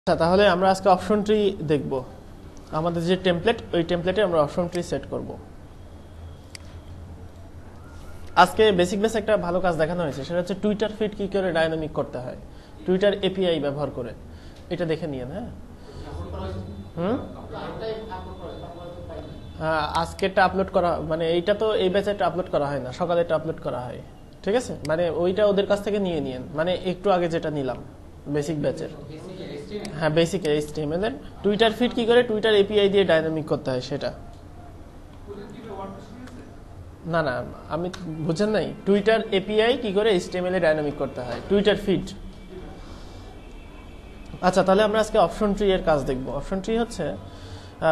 আচ্ছা, তাহলে আমরা আজকে অপশন ট্রি দেখব। আমাদের যে টেমপ্লেট, ওই টেমপ্লেটে আমরা অপশন ট্রি সেট করব। আজকে বেসিক একটা ভালো কাজ দেখানো হয়েছে, সেটা হচ্ছে টুইটার ফিড কি করে ডাইনামিক করতে হয় টুইটার এপিআই ব্যবহার করে। এটা দেখে নিয়েন। আজকেরটা আপলোড করা, মানে এইটা তো এই ব্যাচেরটা আপলোড করা হয় না, সকালেরটা আপলোড করা হয়। ঠিক আছে, মানে ওইটা ওদের কাছ থেকে নিয়ে নিয়েন, মানে একটু আগে যেটা নিলাম বেসিক ব্যাচের। হ্যাঁ, বেসিক এইচটিএমএল এর টুইটার ফিড কি করে টুইটার এপিআই দিয়ে ডাইনামিক করতে হয় সেটা। না না, আমি বুঝেন নাই, টুইটার এপিআই কি করে এইচটিএমএল এ ডাইনামিক করতে হয় টুইটার ফিড। আচ্ছা, তাহলে আমরা আজকে অপশন ট্রি এর কাজ দেখব। অপশন ট্রি হচ্ছে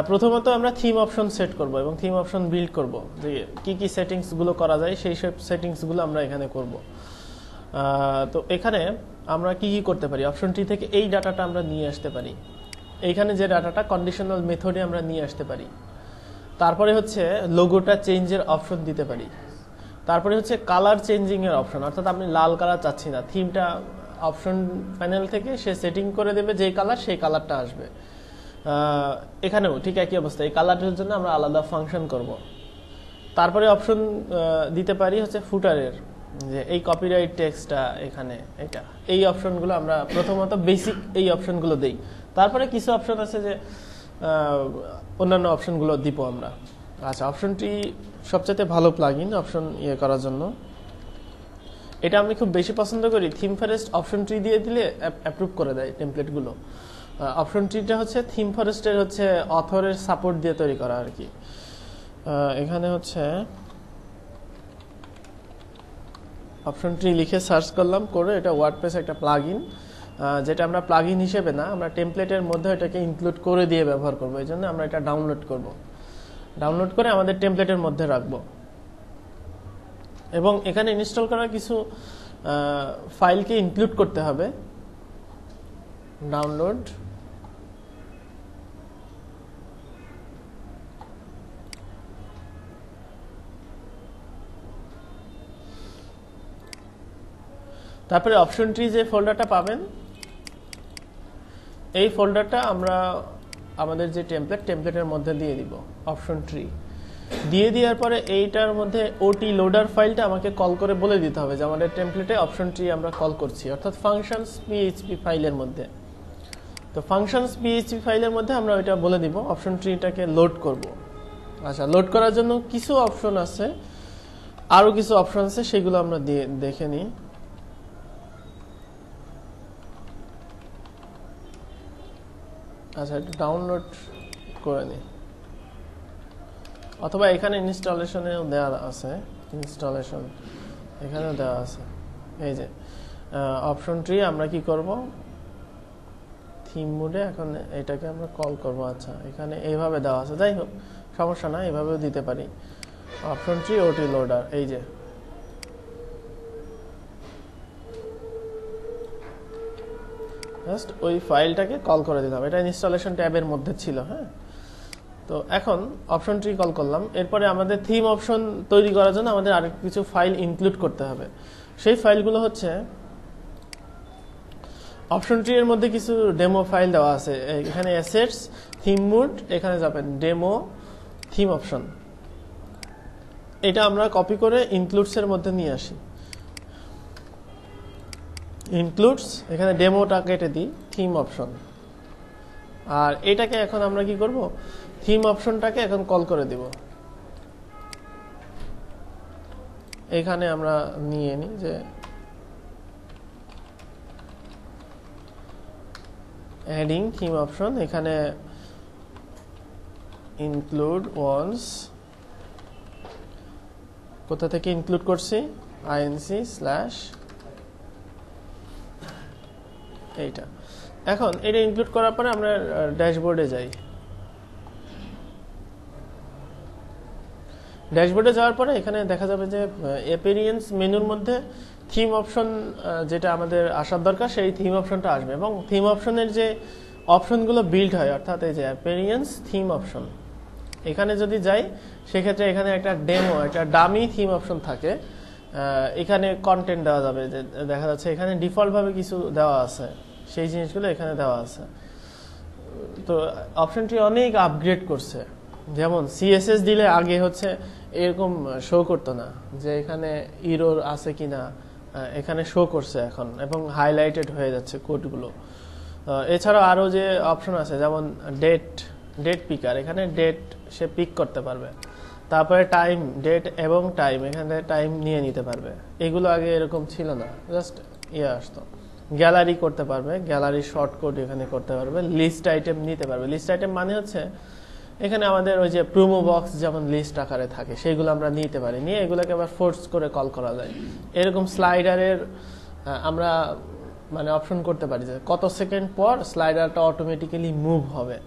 প্রথমত আমরা থিম অপশন সেট করব এবং থিম অপশন বিল্ড করব, যে কি কি সেটিংস গুলো করা যায় সেই সব সেটিংস গুলো আমরা এখানে করব। তো এখানে আমরা কি কি করতে পারি, অপশন ট্রি থেকে এই ডাটাটা আমরা নিয়ে আসতে পারি। এইখানে যে ডাটাটা কন্ডিশনাল মেথডে আমরা নিয়ে আসতে পারি। তারপরে হচ্ছে লোগোটা চেঞ্জের অপশন দিতে পারি। তারপরে হচ্ছে কালার চেঞ্জিং এর অপশন, অর্থাৎ আপনি লাল কালার চাচ্ছি না, থিমটা অপশন প্যানেল থেকে সে সেটিং করে দেবে যে কালার, সেই কালারটা আসবে। এখানেও ঠিক একই অবস্থা, এই কালারটার জন্য আমরা আলাদা ফাংশন করব। তারপরে অপশন দিতে পারি হচ্ছে ফুটারের, যে এই কপিরাইট টেক্সটটা এখানে, এটা এই অপশনগুলো আমরা প্রথমত বেসিক এই অপশনগুলো দেই। তারপরে কিছু অপশন আছে যে অন্যান্য অপশনগুলো দিব আমরা। আচ্ছা, অপশনটি সবচেয়ে ভালো প্লাগইন অপশন ইয়ে করার জন্য। এটা আমি খুব বেশি পছন্দ করি। থিম ফরেস্ট অপশন ট্রি দিয়ে দিলে অ্যাপ্রুভ করে দেয় টেমপ্লেটগুলো। অপশন ট্রিটা হচ্ছে থিম ফরেস্টের হচ্ছে অথরের সাপোর্ট দিয়ে তৈরি করা আর কি। এখানে হচ্ছে অপশন ট্রি লিখে সার্চ করলাম, করে এটা ওয়ার্ডপ্রেস একটা প্লাগইন, যেটা আমরা প্লাগইন হিসেবে না, আমরা টেমপ্লেটের মধ্যে এটাকে ইনক্লুড করে দিয়ে ব্যবহার করব। এই জন্য আমরা এটা ডাউনলোড করব, ডাউনলোড করে আমাদের টেমপ্লেটের মধ্যে রাখবো। এবং এখানে ইনস্টল করা কিছু ফাইলকে ইনক্লুড করতে হবে। ডাউনলোড, তারপরে অপশন ট্রি যে ফোল্ডারটা পাবেন, এই ফোল্ডারটা আমরা আমাদের যে টেমপ্লেটের মধ্যে দিয়ে দিব। অপশন ট্রি দিয়ে দেওয়ার পরে এইটার মধ্যে ওটি লোডার ফাইলটা আমাকে কল করে বলে দিতে হবে যে আমাদের টেমপ্লেটে অপশন ট্রি আমরা কল করছি, অর্থাৎ ফাংশনস পিএইচপি ফাইলের মধ্যে। তো ফাংশনস পিএইচপি ফাইলের মধ্যে আমরা ওইটা বলে দিব, অপশন ট্রিটাকে লোড করব। আচ্ছা, লোড করার জন্য কিছু অপশন আছে, আরো কিছু অপশন আছে, সেগুলো আমরা দেখে নিই। আচ্ছা, একটু ডাউনলোড করে নিই, অথবা এখানে ইনস্টলেশনেও দেওয়া আছে, ইনস্টলেশন এখানেও দেওয়া আছে। এই যে অপশন ট্রি আমরা কি করব, থিম মোডে এখন এটাকে আমরা কল করব। আচ্ছা, এখানে এইভাবে দেওয়া আছে, যাই হোক সমস্যা না, এইভাবেও দিতে পারি। অপশন ট্রি ওটি লোডার, এই যে জাস্ট ওই ফাইলটাকে কল করে দিলাম। এটা ইনস্টলেশন ট্যাবের মধ্যে ছিল। হ্যাঁ, তো এখন অপশন ট্রি কল করলাম। এরপরে আমাদের থিম অপশন তৈরি করার জন্য আমাদের আরেক কিছু ফাইল ইনক্লুড করতে হবে। সেই ফাইলগুলো হচ্ছে অপশন ট্রি এর মধ্যে কিছু ডেমো ফাইল দেওয়া আছে। এখানে অ্যাসেটস, থিম মোড, এখানে যাবেন ডেমো, থিম অপশন। এটা আমরা কপি করে ইনক্লুডস এর মধ্যে নিয়ে আসি। ইনক্লুডস, এখানে ডেমোটা কেটে দিই, থিম অপশন। আর এটাকে এখন আমরা কি করব, থিম অপশনটাকে এখন কল করে দিব। এখানে আমরা নিয়ে নিই যে অ্যাডিং থিম অপশন, এখানে ইনক্লুড ওয়ান্স, কোথা থেকে ইনক্লুড করছি, আইএনসি স্ল্যাশ এইটা। এখন এটা ইনক্লুড করার পরে আমরা ড্যাশবোর্ডে যাই। ড্যাশবোর্ডে যাওয়ার পরে এখানে দেখা যাবে যে অ্যাপিয়ারেন্স মেনুর মধ্যে থিম অপশন যেটা আমাদের আসার দরকার, সেই থিম অপশনটা আসবে। এবং থিম অপশনের যে অপশনগুলো বিল্ড হয়, অর্থাৎ এই যে অ্যাপিয়ারেন্স থিম অপশন, এখানে যদি যাই সেক্ষেত্রে এখানে একটা ডেমো, একটা ডামি থিম অপশন থাকে। এখানে কন্টেন্ট দেওয়া যাবে, যে দেখা যাচ্ছে এখানে ডিফল্ট ভাবে কিছু দেওয়া আছে, সেই জিনিসগুলো এখানে দেওয়া আছে। তো অপশন ট্রি অনেক আপগ্রেড করছে। যেমন সিএসএস দিলে আগে হচ্ছে এরকম শো করতো না, যে এখানে ইরোর আছে কিনা, এখানে শো করছে এখন এবং হাইলাইটেড হয়ে যাচ্ছে কোডগুলো। এছাড়াও আরো যে অপশন আছে যেমন ডেট পিকার, এখানে ডেট সে পিক করতে পারবে। তারপরে টাইম, ডেট এবং টাইম, এখানে টাইম নিয়ে নিতে পারবে। এগুলো আগে এরকম ছিল না, জাস্ট আসতো। গ্যালারি করতে পারবে, গ্যালারি শর্ট কোড এখানে করতে পারবে। লিস্ট আইটেম নিতে পারবে। লিস্ট আইটেম মানে হচ্ছে এখানে আমাদের ওই যে প্রোমো বক্স যেমন লিস্ট আকারে থাকে সেগুলো আমরা নিতে পারি, নিয়ে এগুলোকে আবার ফোর্স করে কল করা যায়। এরকম স্লাইডারের আমরা মানে অপশন করতে পারি যে কত সেকেন্ড পর স্লাইডারটা অটোমেটিক্যালি মুভ হবে।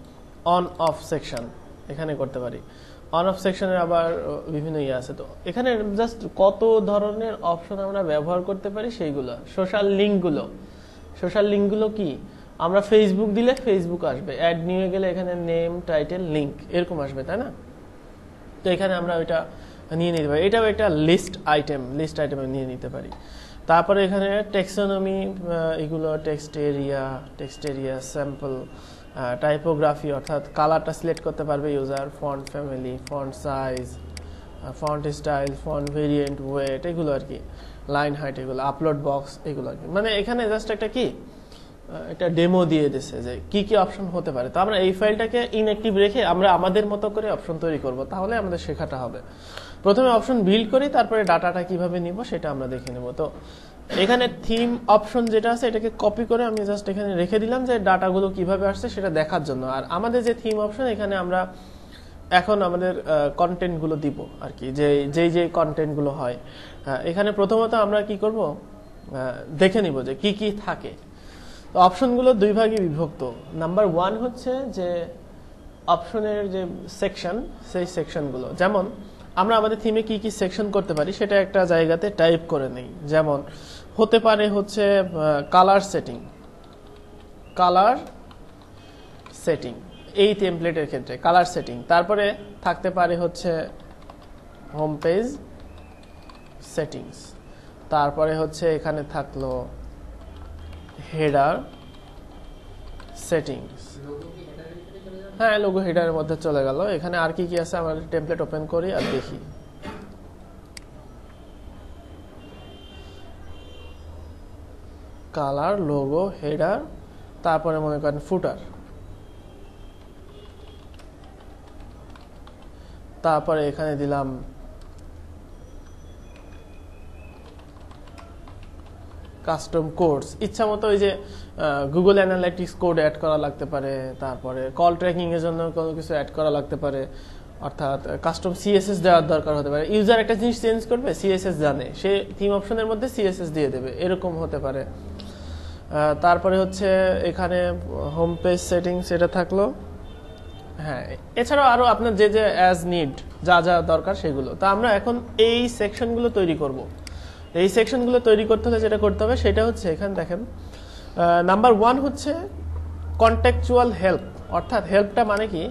অন অফ সেকশন এখানে করতে পারি। অন অফ সেকশনের আবার বিভিন্ন আছে। তো এখানে জাস্ট কত ধরনের অপশন আমরা ব্যবহার করতে পারি সেইগুলো। সোশ্যাল লিঙ্কগুলো কি, আমরা ফেসবুক দিলে ফেসবুক আসবে, অ্যাড নিয়ে গেলে এখানে নেম, টাইটেল, লিঙ্ক এরকম আসবে, তাই না? তো এখানে আমরা ওইটা নিয়ে নিতে পারি। এটাও একটা লিস্ট আইটেম নিয়ে নিতে পারি। তারপরে এখানে টেক্সোনমি, এগুলো টেক্সট এরিয়া, স্যাম্পল, টাইপোগ্রাফি অর্থাৎ কালারটা সিলেক্ট করতে পারবে user, font family, font size, font style, font variant, weight, এগুলো আর কি, লাইন হাইট, এগুলো আপলোড বক্স, এগুলো আর কি। মানে এখানে জাস্ট একটা কি একটা ডেমো দিয়ে দিচ্ছে যে কি কি অপশন হতে পারে। তো আমরা এই ফাইলটাকে ইনঅ্যাক্টিভ রেখে আমরা আমাদের মতো করে অপশন তৈরি করব, তাহলে আমাদের শেখাটা হবে। প্রথমে অপশন বিল্ড করি, তারপরে ডাটাটা কিভাবে নিব সেটা আমরা দেখে নেব। তো এখানে থিম অপশন যেটা আছে এটাকে কপি করে আমি জাস্ট এখানে রেখে দিলাম যে ডাটাগুলো কিভাবে আসছে সেটা দেখার জন্য। আর আমাদের যে থিম অপশন, এখানে আমরা এখন আমাদের কন্টেন্টগুলো দিব আর কি, যে কন্টেন্টগুলো হয়। এখানে প্রথমত আমরা কি করব, দেখে নিব যে কি কি থাকে। তো অপশনগুলো দুই ভাগে বিভক্ত। নাম্বার 1 হচ্ছে যে অপশনের যে সেকশন, সেই সেকশনগুলো, যেমন আমরা আমাদের থিমে কি কি সেকশন করতে পারি সেটা একটা জায়গাতে টাইপ করে নেই। যেমন হতে পারে হচ্ছে কালার সেটিং, এই টেমপ্লেটের ক্ষেত্রে কালার সেটিং। তারপরে থাকতে পারে হচ্ছে হোম পেজ সেটিংস। তারপরে হচ্ছে এখানে থাকলো হেডার সেটিংস। হ্যাঁ, লোগো হেডারের মধ্যে চলে গেল। এখানে আর কি কি আছে, আমরা টেমপ্লেট ওপেন করি আর দেখি। কালার, লোগো, হেডার, তারপরে মনে করেন ফুটার, তারপরে এখানে দিলাম কাস্টম কোডস। ইচ্ছা মতো ওই যে গুগল অ্যানালাইটিক্স কোড অ্যাড করা লাগতে পারে, তারপরে কল ট্র্যাকিং এর জন্য কোনো কিছু অ্যাড করা লাগতে পারে, অর্থাৎ কাস্টম সিএসএস দেওয়ার দরকার হতে পারে। ইউজার একটা জিনিস চেঞ্জ করবে, সিএসএস জানে, সে থিম অপশনের মধ্যে সিএসএস দিয়ে দেবে, এরকম হতে পারে। তারপরে হচ্ছে এখানে হোম পেজ সেটিংস এটা থাকলো। হ্যাঁ, এছাড়াও আরো আপনার যে অ্যাজ নিড যা যা দরকার সেগুলো। তো আমরা এখন এই সেকশনগুলো তৈরি করব। এই সেকশনগুলো তৈরি করতে হলে যেটা করতে হবে সেটা হচ্ছে, এখানে দেখেন নাম্বার 1 হচ্ছে কন্টেক্সচুয়াল হেল্প। অর্থাৎ হেল্পটা মানে কি,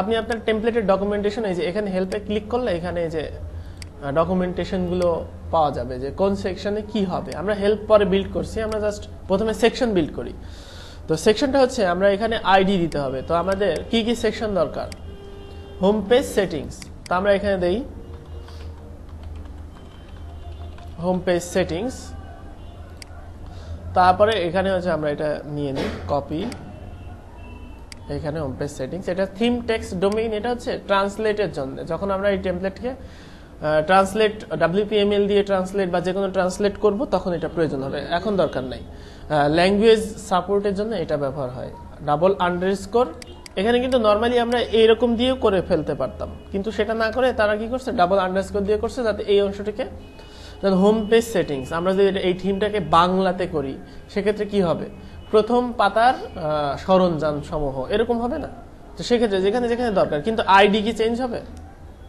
আপনি আপনার টেমপ্লেটের ডকুমেন্টেশন, এই যে এখানে হেল্পে ক্লিক করলে এখানে এই যে ডকুমেন্টেশনগুলো পাওয়া যাবে যে কোন সেকশনে কি হবে। আমরা হেল্প পরে বিল্ড করছি, আমরা জাস্ট প্রথমে সেকশন বিল্ড করি। তো সেকশনটা হচ্ছে আমরা এখানে আইডি দিতে হবে। তো আমাদের কি কি সেকশন দরকার, হোম পেজ সেটিংস। তো আমরা এখানে দেই হোম পেজ সেটিংস। তারপরে এখানে হচ্ছে আমরা এটা নিয়ে নিই কপি, এখানে হোম পেজ সেটিংস। এটা থিম টেক্সট ডোমেইন, এটা হচ্ছে ট্রান্সলেটের জন্য। যখন আমরা এই টেমপ্লেটকে ট্রান্সলেট WPML দিয়ে ট্রান্সলেট বা যে কোনো ট্রান্সলেট করব তখন এটা প্রয়োজন হবে, এখন দরকার নাই। ল্যাঙ্গুয়েজ সাপোর্টের জন্য এটা ব্যবহার হয়। ডাবল আন্ডারস্কোর, এখানে কিন্তু নর্মালি আমরা এইরকম দিয়েও করে ফেলতে পারতাম, কিন্তু সেটা না করে তারা কি করছে, ডাবল আন্ডারস্কোর দিয়ে করছে, যাতে এই অংশটিকে হোম পেজ সেটিংস। আমরা যদি এই থিমটাকে বাংলাতে করি সেক্ষেত্রে কি হবে, প্রথম পাতার সরঞ্জাম সমূহ এরকম হবে না। তো সেক্ষেত্রে যেখানে যেখানে দরকার, কিন্তু আইডি কি চেঞ্জ হবে,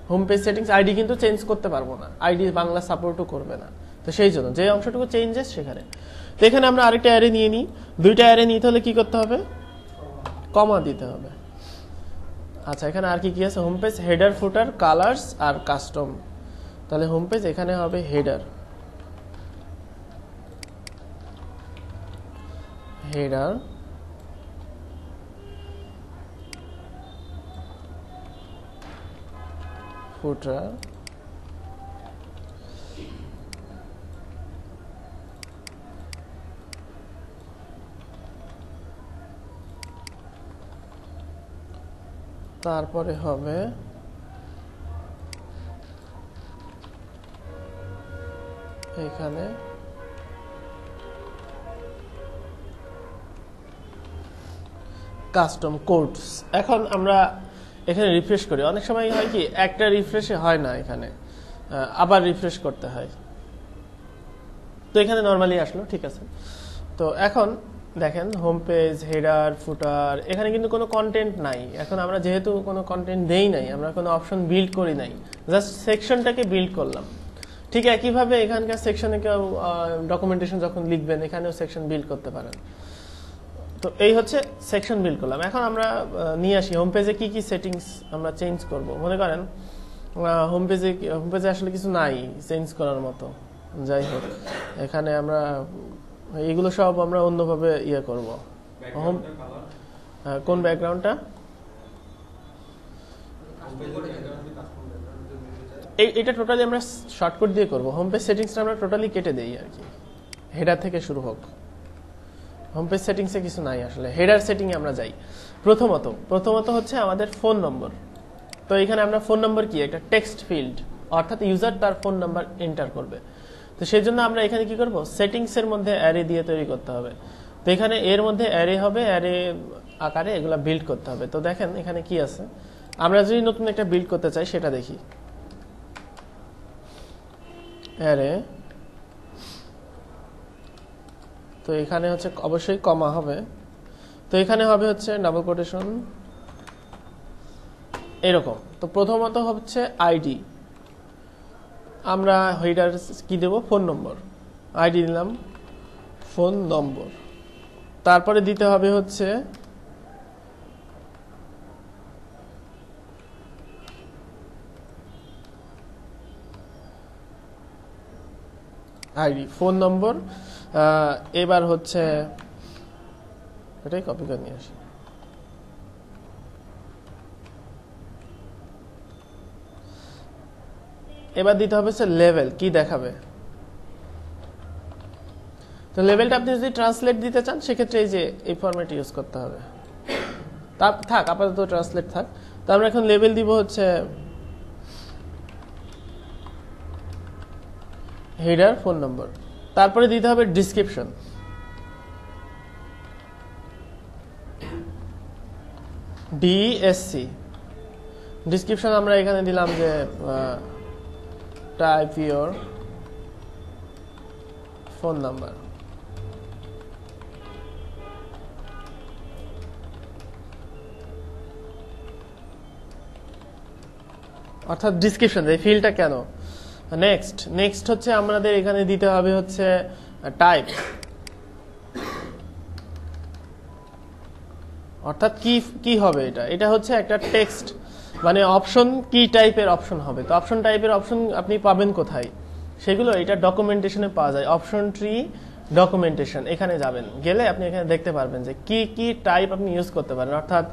হোম পেজ সেটিংস আইডি কিন্তু চেঞ্জ করতে পারবো না, আইডি বাংলা সাপোর্টও করবে না। তো সেই জন্য যে অংশটুকু চেঞ্জেস সেখানে। তো এখানে আমরা আরেকটা অ্যারে নিয়ে নিই, দুইটা অ্যারে নিতে হলে কি করতে হবে, কমা দিতে হবে। আচ্ছা, এখানে আর কি কি আছে, হোম পেজ, হেডার, ফুটার, কালার্স আর কাস্টম। তাহলে হোম পেজ এখানে হবে হেডার, ফুটার, তারপরে হবে এখানে কাস্টম কোডস। এখন আমরা এখানে রিফ্রেশ করি, অনেক সময় হয় কি একটা রিফ্রেশে হয় না, এখানে আবার রিফ্রেশ করতে হয়। তো এখানে নরমালি আসলো, ঠিক আছে। তো এখন দেখেন হোম পেজ, হেডার, ফুটার, এখানে কিন্তু কোনো কন্টেন্ট নাই। এখন আমরা যেহেতু কোনো কন্টেন্ট দেই নাই, আমরা কোনো অপশন বিল্ড করি নাই, জাস্ট সেকশনটাকে বিল্ড করলাম। ঠিক একইভাবে এখানকার সেকশনে কেউ ডকুমেন্টেশন যখন লিখবেন, এখানেও সেকশন বিল্ড করতে পারেন। তো এই হচ্ছে সেকশন বিল্ড করলাম। এখন আমরা নিয়ে আসি হোম পেজে কি কি সেটিংস আমরা চেঞ্জ করব। মনে করেন হোম পেজে আসলে কিছু নাই চেঞ্জ করার মতো, যাই হোক এখানে আমরা এগুলো সব আমরা অন্যভাবে ইয়ে করব। হোম কোন ব্যাকগ্রাউন্ডটা, এটা টোটালি আমরা শর্টকাট দিয়ে করব। হোম পেজ সেটিংসটা আমরা টোটালি কেটে দেই আর কি, হেডার থেকে শুরু হোক। হোম পেজ সেটিংসে কিছু নাই আসলে, হেডার সেটিং এ আমরা যাই। প্রথমত হচ্ছে আমাদের ফোন নম্বর। তো এখানে আমরা ফোন নম্বর কি, একটা টেক্সট ফিল্ড, অর্থাৎ ইউজার তার ফোন নাম্বার এন্টার করবে। তো সেই জন্য আমরা এখানে কি করব, সেটিংস এর মধ্যে অ্যারে দিয়ে তৈরি করতে হবে। তো এখানে এর মধ্যে অ্যারে হবে, অ্যারে আকারে এগুলা বিল্ড করতে হবে। তো দেখেন এখানে কি আছে, আমরা যদি নতুন একটা বিল্ড করতে চাই সেটা দেখি। অ্যারে, তো এখানে হচ্ছে অবশ্যই কমা হবে। তো এখানে হবে হচ্ছে ডাবল কোটেশন এরকম। তো প্রথমত হচ্ছে আইডি, আমরা হেডার কি দেব, ফোন নম্বর, আইডি দিলাম ফোন নম্বর। তারপরে দিতে হবে হচ্ছে আইডি ফোন নম্বর। এবার হচ্ছে এটাই কপি করে নিয়ে আসি। এবার দিতে হবে হচ্ছে লেভেল, কি দেখাবে। তো লেভেলটা আপনি যদি ট্রান্সলেট দিতে চান সেক্ষেত্রে এই যে এই ফরম্যাট ইউজ করতে হবে। থাক আপাতত ট্রান্সলেট থাক। তো আমরা এখন লেভেল দিব হচ্ছে হেডার ফোন নম্বর। তারপরে দিতে হবে ডিসক্রিপশন, ডিএসসি ডিসক্রিপশন। আমরা এখানে দিলাম যে টাইপ ইওর ফোন নাম্বার। অর্থাৎ ডিসক্রিপশন, এই ফিল্ডটা কেন। নেক্সট হচ্ছে আমাদের এখানে দিতে হবে হচ্ছে টাইপ, অর্থাৎ কি হবে এটা হচ্ছে একটা টেক্সট, মানে অপশন কি টাইপের অপশন হবে। তো অপশন টাইপের অপশন আপনি পাবেন কোথায়, সেগুলো এটা ডকুমেন্টেশনে পাওয়া যায়। অপশন ট্রি ডকুমেন্টেশন, এখানে যাবেন, গেলে আপনি এখানে দেখতে পারবেন যে কি টাইপ আপনি ইউজ করতে পারেন। অর্থাৎ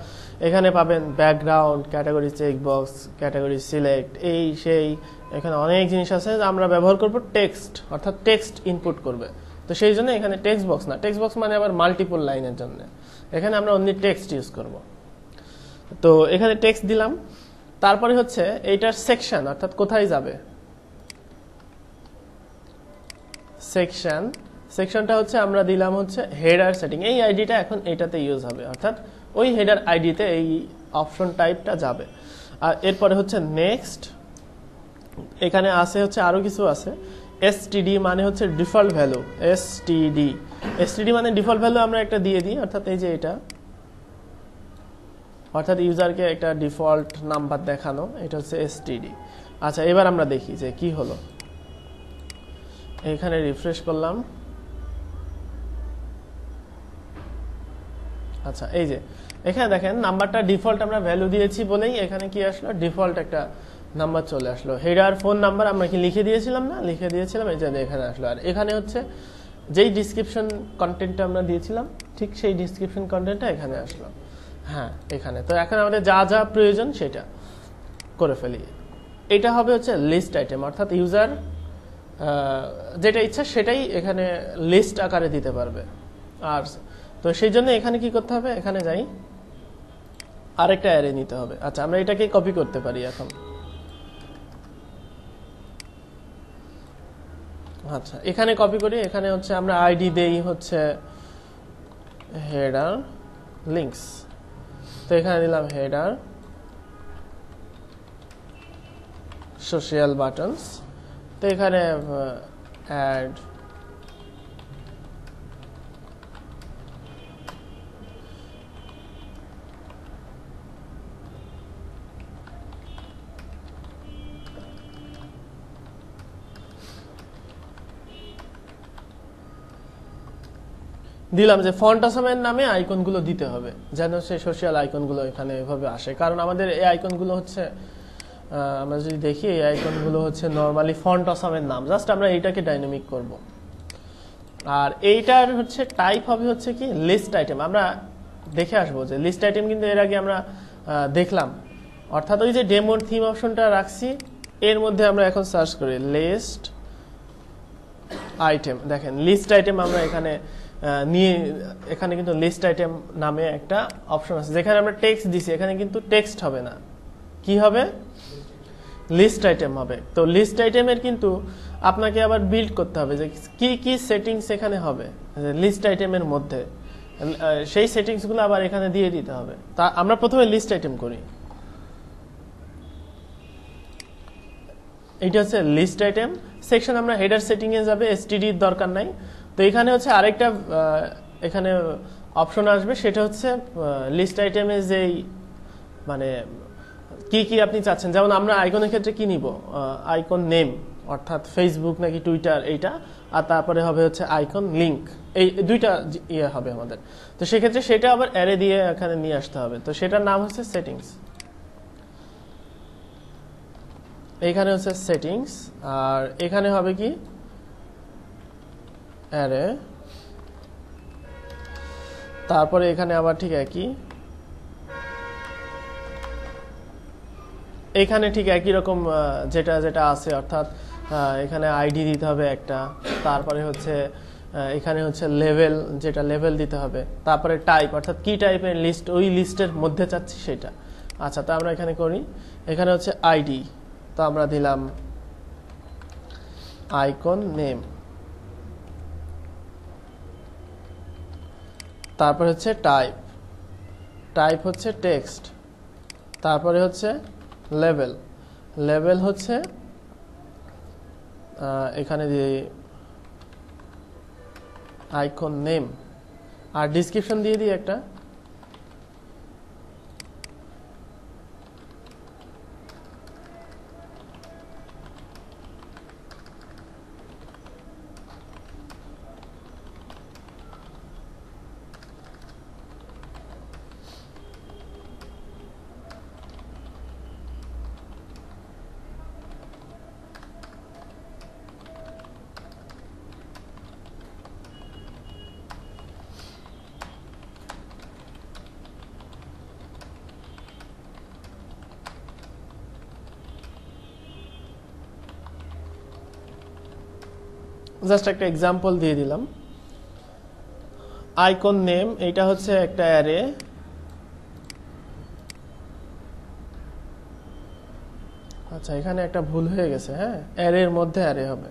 এখানে পাবেন background, category checkbox, category select, এই সেই, এখানে অনেক জিনিস আছে। আমরা ব্যবহার করব টেক্সট, অর্থাৎ টেক্সট ইনপুট করবে। তো সেই জন্য এখানে টেক্সট বক্স না, টেক্সট বক্স মানে আবার মাল্টিপল লাইনের জন্য, এখানে আমরা অনলি টেক্সট ইউজ করব। তো এখানে টেক্সট দিলাম। তারপরে হচ্ছে এইটার সেকশন, অর্থাৎ কোথায় যাবে। সেকশনটা হচ্ছে আমরা দিলাম হচ্ছে হেডার সেটিং। এই আইডিটা এখন এটাতে ইউজ হবে, অর্থাৎ ওই হেডার আইডিতে এই অপশন টাইপটা যাবে। আর এরপরে হচ্ছে নেক্সট, এখানে আছে হচ্ছে আরো কিছু আছে। এসটিডি মানে হচ্ছে ডিফল্ট ভ্যালু, এসটিডি মানে ডিফল্ট ভ্যালু আমরা একটা দিয়ে দিই, অর্থাৎ এই যে এটা, অর্থাৎ ইউজারকে একটা ডিফল্ট নাম্বার দেখানো, এটা হচ্ছে এসটিডি। আচ্ছা, এবার আমরা দেখি যে কি হলো। এখানে রিফ্রেশ করলাম। আচ্ছা, এই যে এখানে দেখেন নাম্বারটা ডিফল্ট আমরা ভ্যালু দিয়েছি বলেই এখানে কি আসলো, ডিফল্ট একটা নাম্বার চলে আসলো। হেডার ফোন নাম্বার আমরা কি লিখে দিয়েছিলাম না, লিখে দিয়েছিলাম, এই যে এখানে আসলো। আর এখানে হচ্ছে যেই ডিসক্রিপশন কন্টেন্টটা আমরা দিয়েছিলাম, ঠিক সেই ডিসক্রিপশন কন্টেন্টটা এখানে আসলো। হ্যাঁ, এখানে। তো এখন আমাদের যা যা প্রয়োজন সেটা করে ফেলি। এটা হবে হচ্ছে লিস্ট আইটেম, অর্থাৎ ইউজার যেটা ইচ্ছা সেটাই এখানে লিস্ট আকারে দিতে পারবে। আর তো সেই জন্য এখানে কি করতে হবে, এখানে যাই আরেকটা অ্যারে নিতে হবে। আচ্ছা, আমরা এটাকে কপি করতে পারি এখন। আচ্ছা, এখানে কপি করি। এখানে হচ্ছে আমরা আইডি দেই হচ্ছে হেডার লিঙ্কস। তো এখানে দিলাম হেডার সোশ্যাল বাটনস। তো এখানে অ্যাড দিলাম যে ফন্ট আসামের নামে আইকনগুলো দিতে হবে, যেন সেই সোশ্যাল আইকনগুলো এখানে এভাবে আসে। কারণ আমাদের এই আইকনগুলো হচ্ছে আমরা যদি দেখি এই আইকনগুলো হচ্ছে নর্মালি ফন্ট আসামের নাম, জাস্ট আমরা এইটাকে ডাইনামিক করব। আর এইটার হচ্ছে টাইপ হবে হচ্ছে কি লিস্ট আইটেম। আমরা দেখে আসবো যে লিস্ট আইটেম কিন্তু এর আগে আমরা দেখলাম, অর্থাৎ ওই যে ডেমোর থিম অপশনটা রাখছি এর মধ্যে আমরা এখন সার্চ করি লিস্ট আইটেম। দেখেন লিস্ট আইটেম আমরা এখানে নিয়ে, এখানে কিন্তু লিস্ট আইটেম নামে একটা অপশন আছে, যেখানে আমরা টেক্সট দিছি এখানে কিন্তু টেক্সট হবে না, কি হবে লিস্ট আইটেম হবে। তো লিস্ট আইটেমের কিন্তু আপনাকে আবার বিল্ড করতে হবে যে কি কি সেটিংস এখানে হবে লিস্ট আইটেমের মধ্যে, সেই সেটিংসগুলো আবার এখানে দিয়ে দিতে হবে। তা আমরা প্রথমে লিস্ট আইটেম করি। এইটা হচ্ছে লিস্ট আইটেম সেকশন। আমরা হেডার সেটিং এ যাবে, এসটিডির দরকার নাই। তো এখানে হচ্ছে আরেকটা এখানে অপশন আসবে, সেটা হচ্ছে লিস্ট আইটেমে যেই মানে কি কি আপনি চাচ্ছেন। যেমন আমরা আইকনের ক্ষেত্রে কি নিব, আইকন নেম অর্থাৎ ফেসবুক নাকি টুইটার এইটা, আর তারপরে হবে হচ্ছে আইকন লিংক, এই দুইটা ইয়ে হবে আমাদের। তো সেক্ষেত্রে সেটা আবার অ্যারে দিয়ে এখানে নিয়ে আসতে হবে। তো সেটার নাম হচ্ছে সেটিংস। এখানে হচ্ছে সেটিংস, আর এখানে হবে কি অ্যারে, তারপরে এখানে আবার ঠিক একই, এখানে ঠিক একই রকম যেটা যেটা আছে, অর্থাৎ এখানে আইডি দিতে হবে একটা, তারপরে হচ্ছে এখানে হচ্ছে লেভেল, যেটা লেভেল দিতে হবে, তারপরে টাইপ অর্থাৎ কি টাইপের লিস্ট, ওই লিস্টের মধ্যে চাচ্ছি সেটা। আচ্ছা, তো আমরা এখানে করি, এখানে হচ্ছে আইডি, তো আমরা দিলাম আইকন নেম, তারপরে হচ্ছে টাইপ, টাইপ হচ্ছে টেক্সট, তারপরে হচ্ছে লেভেল, লেভেল হচ্ছে এখানে দিয়ে আইকন নেম, আর ডিসক্রিপশন দিয়ে দিই একটা। জাস্ট একটা এক্সাম্পল দিয়ে দিলাম। আইকন নেম এটা হচ্ছে একটা অ্যারে, আচ্ছা এখানে একটা ভুল হয়ে গেছে, হ্যাঁ অ্যারের মধ্যে অ্যারে হবে,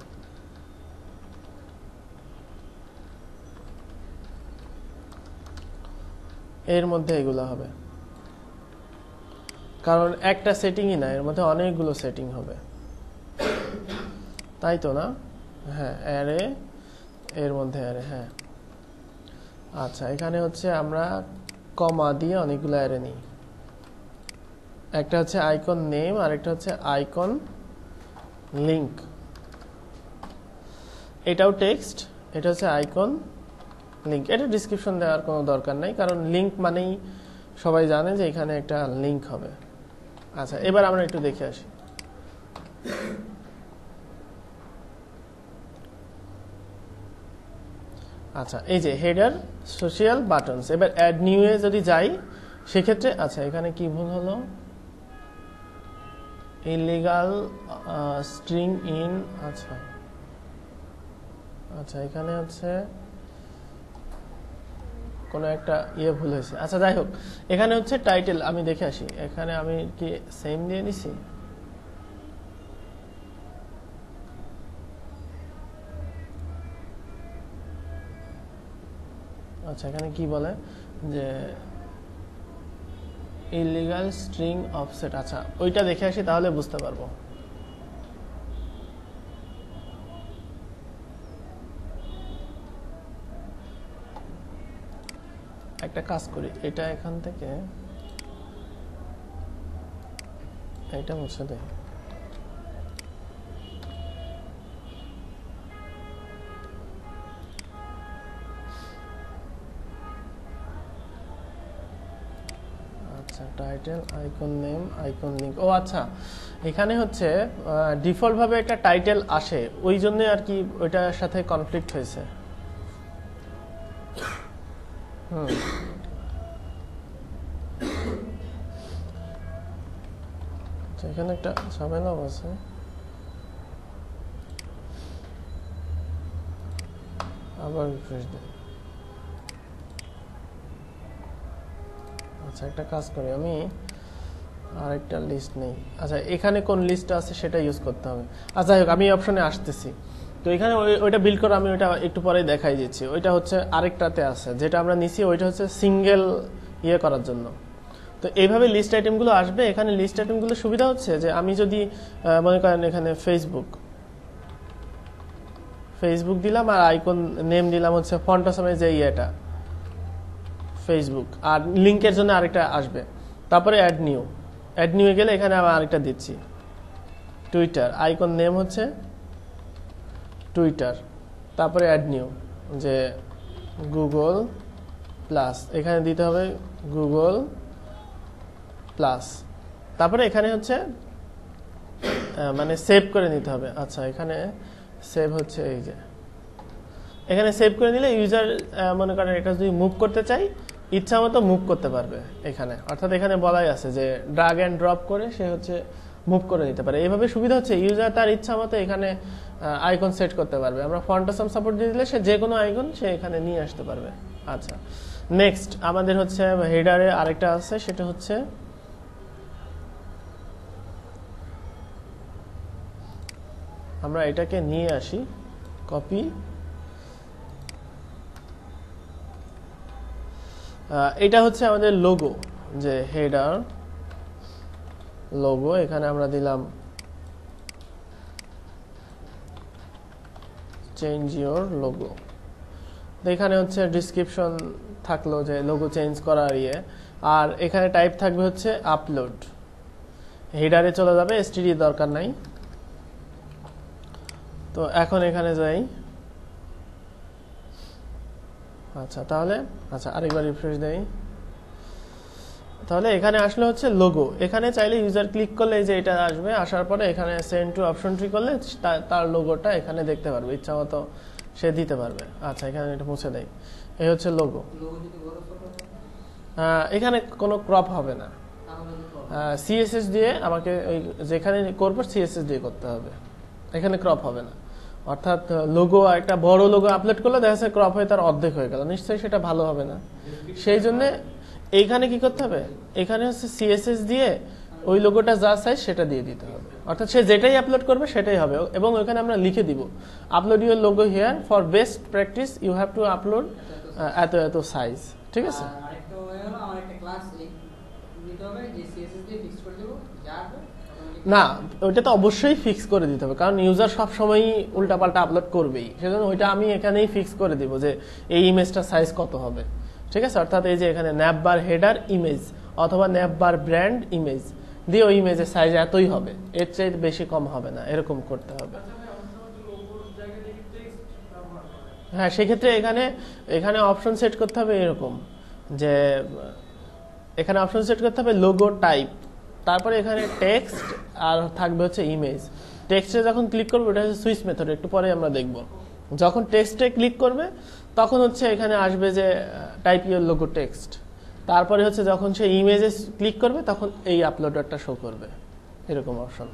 এর মধ্যে এগুলো হবে, কারণ একটা সেটিংই না, এর মধ্যে অনেকগুলো সেটিং হবে, তাই তো না? হ্যাঁ অ্যারে, এর মধ্যে অ্যারে, হ্যাঁ। আচ্ছা, এখানে হচ্ছে আমরা কমা দিয়ে অনেকগুলো অ্যারে নিই, একটা হচ্ছে আইকন নেম আর একটা হচ্ছে আইকন লিংক, এটাও টেক্সট, এটা হচ্ছে আইকন লিংক। এটা ডিসক্রিপশন দেওয়ার কোনো দরকার নাই, কারণ লিংক মানেই সবাই জানে যে এখানে একটা লিংক হবে। আচ্ছা, এবার আমরা একটু দেখে আসি। আচ্ছা, এই যে হেডার সোশ্যাল বাটনস, এবার অ্যাড নিউ এ যদি যাই সেক্ষেত্রে, আচ্ছা এখানে কি ভুল হলো, ইলিগাল স্ট্রিং ইন, আচ্ছা আচ্ছা এখানে হচ্ছে কোনো একটা ভুল হয়েছে। আচ্ছা যাই হোক, এখানে হচ্ছে টাইটেল, আমি দেখে আসি এখানে আমি কি সেম দিয়ে নিছি। আচ্ছা এখানে কি বলে যে ইলিগাল স্ট্রিং অফসেট, আচ্ছা ওইটা দেখে আসি তাহলে বুঝতে পারবো। একটা কাজ করি, এটা এখান থেকে এটা মুছে দেই। আচ্ছা title, icon name, icon link. ও আচ্ছা, এখানে হচ্ছে ডিফল্ট ভাবে একটা টাইটেল আসে, ওই জন্য আর কি ওইটার সাথে কনফ্লিক্ট হয়েছে। এখানে একটা ঝামেলাও আছে। আবার রিফ্রেশ দেই। আচ্ছা একটা কাজ করি, আমি আরেকটা লিস্ট নেই। আচ্ছা এখানে কোন লিস্ট আছে সেটা ইউজ করতে হবে। আচ্ছা যাই হোক, আমি এই অপশনে আসতেছি। তো এখানে ওইটা বিল্ড করে আমি ওইটা একটু পরে দেখাই দিচ্ছি। ওইটা হচ্ছে আরেকটাতে আছে, যেটা আমরা নিছি ওইটা হচ্ছে সিঙ্গেল করার জন্য। তো এইভাবে লিস্ট আইটেমগুলো আসবে। এখানে লিস্ট আইটেমগুলো সুবিধা হচ্ছে যে আমি যদি মনে করেন এখানে ফেসবুক দিলাম আর আইকন নেম দিলাম হচ্ছে ফন্টাসমের যে ফেসবুক, আর লিংকের জন্য আরেকটা আসবে। তারপরে অ্যাড নিউ গেলে এখানে আমি আরেকটা দিচ্ছি টুইটার, আইকন নেম হচ্ছে টুইটার, তারপরে অ্যাড নিউ যে গুগল প্লাস, এখানে দিতে হবে গুগল প্লাস। তারপরে এখানে হচ্ছে মানে সেভ করে নিতে হবে। আচ্ছা এখানে সেভ হচ্ছে এই যে এখানে সেভ করে নিলে ইউজার মনে করেন এটা যদি মুভ করতে চাই ইচ্ছা মতো মুভ করতে পারবে এখানে। অর্থাৎ এখানে বলাই আছে যে ড্রাগ অ্যান্ড ড্রপ করে সে হচ্ছে মুভ করে নিতে পারে। এইভাবে সুবিধা হচ্ছে ইউজার তার ইচ্ছা মতো এখানে আইকন সেট করতে পারবে। আমরা ফন্টাসাম সাপোর্ট দিয়ে দিলে সে যে কোনো আইকন সে এখানে নিয়ে আসতে পারবে। আচ্ছা নেক্সট আমাদের হচ্ছে হেডারে আরেকটা আছে, সেটা হচ্ছে আমরা এটাকে নিয়ে আসি, কপি, এটা হচ্ছে আমাদের লোগো, যে হেডার লোগো। এখানে আমরা দিলাম চেঞ্জ ইওর লোগো। এখানে হচ্ছে ডিসক্রিপশন থাকলো যে লোগো চেঞ্জ করার আর এখানে টাইপ থাকবে হচ্ছে আপলোড। হেডারে চলে যাবে, এসটিডি দরকার নাই। তো এখন এখানে যাই। আচ্ছা তাহলে আচ্ছা আরেকবার রিফ্রেশ দেই। তাহলে এখানে আসলে হচ্ছে লোগো। এখানে চাইলে ইউজার ক্লিক করলে যে এটা আসবে, আসার পরে এখানে সেন্ড টু অপশন ট্রি করলে তার লোগোটা এখানে দেখতে পারবে, ইচ্ছা মতো সে দিতে পারবে। আচ্ছা এখানে এটা মুছে দেই। এই হচ্ছে লোগো। এখানে কোনো ক্রপ হবে না, সিএসএস দিয়ে আমাকে যেখানে করবো সিএসএস দিয়ে করতে হবে, এখানে ক্রপ হবে না। অর্থাৎ লোগো একটা বড় লোগো আপলোড করলে দেখা যাচ্ছে ক্রপ হয়ে তার অর্ধেক হয়ে গেল, নিশ্চয়ই সেটা ভালো হবে না। সেই জন্য এইখানে কি করতে হবে, এখানে হচ্ছে সিএসএস দিয়ে ওই লোগোটা যা চাই সেটা দিয়ে দিতে হবে। অর্থাৎ সে যেটাই আপলোড করবে সেটাই হবে। এবং ওখানে আমরা লিখে দিব upload your logo here for best practice you have to upload এত এত সাইজ। ঠিক আছে, না ওইটা তো অবশ্যই ফিক্স করে দিতে হবে, কারণ ইউজার সবসময়ই উল্টাপাল্টা আপলোড করবেই। সেজন্য ওইটা আমি এখানেই ফিক্স করে দিব যে এই ইমেজটার সাইজ কত হবে। ঠিক আছে, অর্থাৎ এই যে এখানে ন্যাপবার হেডার ইমেজ অথবা ন্যাপবার ব্র্যান্ড ইমেজ দিয়ে ওই ইমেজের সাইজ এতই হবে, এর চেয়ে বেশি কম হবে না, এরকম করতে হবে। হ্যাঁ সেক্ষেত্রে এখানে অপশন সেট করতে হবে এরকম যে এখানে অপশন সেট করতে হবে লোগো টাইপ, তারপরে এখানে টেক্সট আর থাকবে হচ্ছে ইমেজ। টেক্সটে যখন ক্লিক করবে ওটা হচ্ছে সুইচ মেথড, একটু পরে আমরা দেখব। যখন টেক্সটে ক্লিক করবে তখন হচ্ছে এখানে আসবে যে টাইপ ইউর লোগো টেক্সট। তারপরে হচ্ছে যখন সে ইমেজে ক্লিক করবে তখন এই আপলোডারটা শো করবে। এরকম অপশন।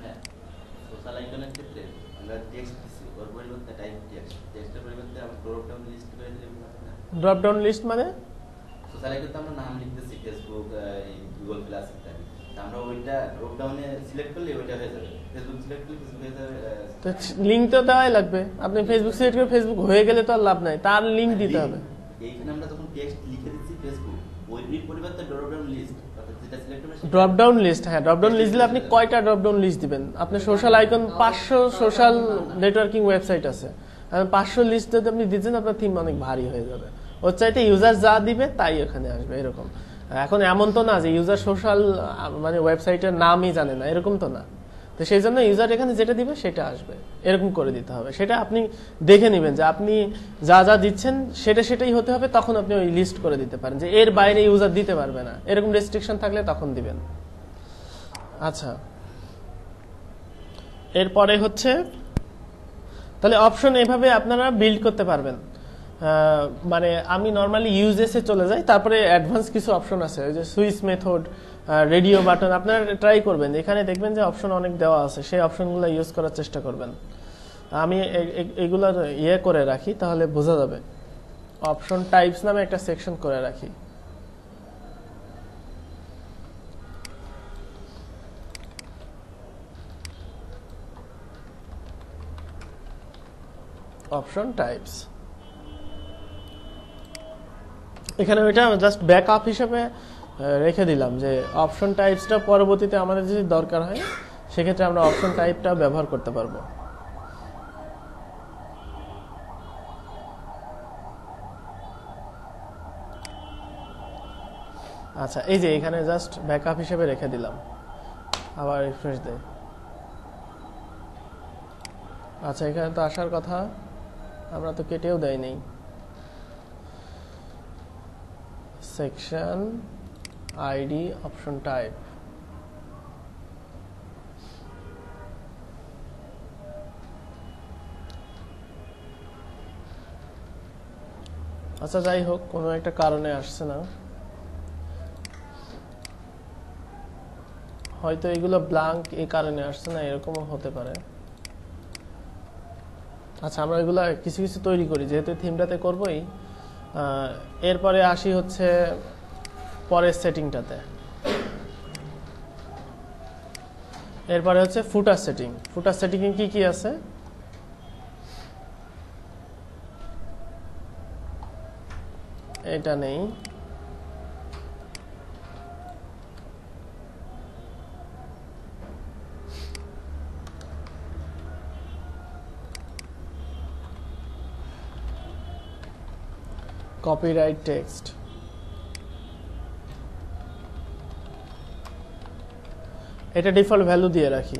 সোশ্যাল আইকনের ক্ষেত্রে আমরা টেক্সট দিছি, ওর পরিবর্তে টাইপ টেক্সট, টেক্সটের পরিবর্তে আমরা ড্রপ ডাউন লিস্ট করে দিলে ড্রপ ডাউন লিস্ট মানে সোশ্যাল আইকনে তো আমরা নাম লিখতেছি ফেসবুক, গুগল প্লাস ইত্যাদি, আমরা ওইটা ড্রপ ডাউনে সিলেক্ট করলে ওইটা হয়ে যাবে, ফেসবুক সিলেক্ট করলে ফেসবুক হয়ে যাবে। তো লিংক তো দেওয়াই লাগবে, আপনি ফেসবুক সিলেক্ট করে ফেসবুক হয়ে গেলে তো আর লাভ নাই, তার লিংক দিতে হবে। এইখানে আমরা যখন টেক্সট লিখে দিচ্ছি ফেসবুক, ওই পরিবর্তে ড্রপ ডাউন লিস্ট যেটা সিলেক্ট করবে ড্রপ ডাউন লিস্ট, হ্যাঁ ড্রপ ডাউন লিস্ট দিলে আপনি কয়টা ড্রপ ডাউন লিস্ট দিবেন? আপনি social icon 500 social networking website আছে, 500 লিস্ট যদি আপনি দিচ্ছেন আপনার থিম অনেক ভারী হয়ে যাবে। ওর চাইতে ইউজার যা দিবে তাই এখানে আসবে এরকম। এখন এমন তো না যে ইউজার সোশ্যাল মানে ওয়েবসাইটের নামই জানে না, এরকম তো না। তো সেই জন্য ইউজার এখানে যেটা দিবে সেটা আসবে, এরকম করে দিতে হবে। সেটা আপনি দেখে নেবেন যে আপনি যা যা দিচ্ছেন সেটাই হতে হবে, তখন আপনি ওই লিস্ট করে দিতে পারেন যে এর বাইরে ইউজার দিতে পারবে না, এরকম রেস্ট্রিকশন থাকলে তখন দিবেন। আচ্ছা, এরপরে হচ্ছে তাহলে অপশন এভাবে আপনারা বিল্ড করতে পারবেন। মানে আমি নর্মালি ইউজেসে চলে যাই, তারপরে অ্যাডভান্স কিছু অপশন আছে, ওই যে সুইচ মেথড, রেডিও বাটন, আপনারা ট্রাই করবেন, এখানে দেখবেন যে অপশন অনেক দেওয়া আছে, সেই অপশনগুলো ইউজ করার চেষ্টা করবেন। আমি এগুলো ইয়ে করে রাখি তাহলে বোঝা যাবে। অপশন টাইপস নামে একটা সেকশন করে রাখি। অপশন টাইপস, এখানে ওইটা জাস্ট ব্যাকআপ হিসেবে রেখে দিলাম যে অপশন টাইপসটা পরবর্তীতে আমাদের যদি দরকার হয় সেক্ষেত্রে আমরা অপশন টাইপটা ব্যবহার করতে পারবো। আচ্ছা, এই যে এখানে জাস্ট ব্যাকআপ হিসেবে রেখে দিলাম, আবার রিফ্রেশ দেই। আচ্ছা, এখানে তো আসার কথা, আমরা তো কেটেও দেয় নেই। সেকশন আইডি অপশন টাইপ, আচ্ছা যাই হোক, কোনো একটা কারণে আসছে না, হয়তো এগুলো ব্ল্যাঙ্ক এই কারণে আসছে না, এরকমও হতে পারে। আচ্ছা, আমরা এগুলো কিছু কিছু তৈরি করি, যেহেতু থিমটাতে করবোই। এরপরে আসি হচ্ছে পরের সেটিংটাতে। এরপরে হচ্ছে ফুটার সেটিং। ফুটার সেটিং এ কি কি আছে? এটা নেই, কপিরাইট টেক্সট, এটা ডিফল্ট ভ্যালু দিয়ে রাখি।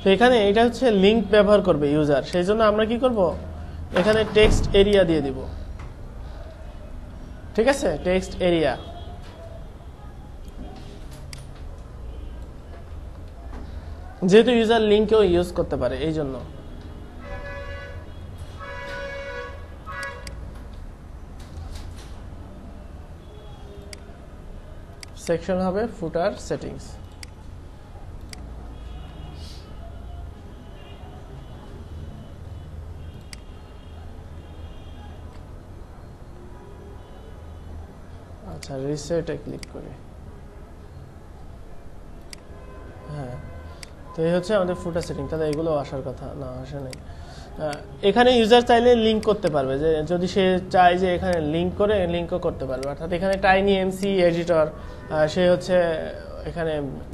তো এখানে এটা হচ্ছে লিংক ব্যবহার করবে ইউজার, সেই জন্য আমরা কি করব, এখানে টেক্সট এরিয়া দিয়ে দিব। ঠিক আছে, টেক্সট এরিয়া। যেহেতু ইউজার লিংকেও ইউজ করতে পারে এই জন্য। সেকশন হবে ফুটার সেটিংস। আচ্ছা, রিসেটে ক্লিক করি। হ্যাঁ, তো এই হচ্ছে আমাদের ফুটার সেটিং। তাহলে এগুলো আসার কথা না, আসে নাই। এখানে ইউজার চাইলে লিংক করতে পারবে, যে যদি সে চায় যে এখানে লিংক করে লিংকও করতে পারবে, অর্থাৎ এখানে টাইনি এমসি এডিটর সে হচ্ছে এখানে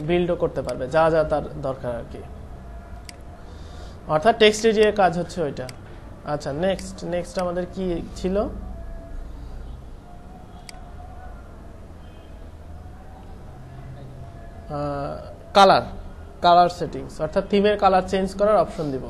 বিল্ডও করতে পারবে যা যা তার দরকার আর কি, অর্থাৎ টেক্সট এরিয়ার কাজ হচ্ছে ওইটা। আচ্ছা, নেক্সট আমাদের কি ছিল? কালার সেটিংস, অর্থাৎ থিমের কালার চেঞ্জ করার অপশন দিব।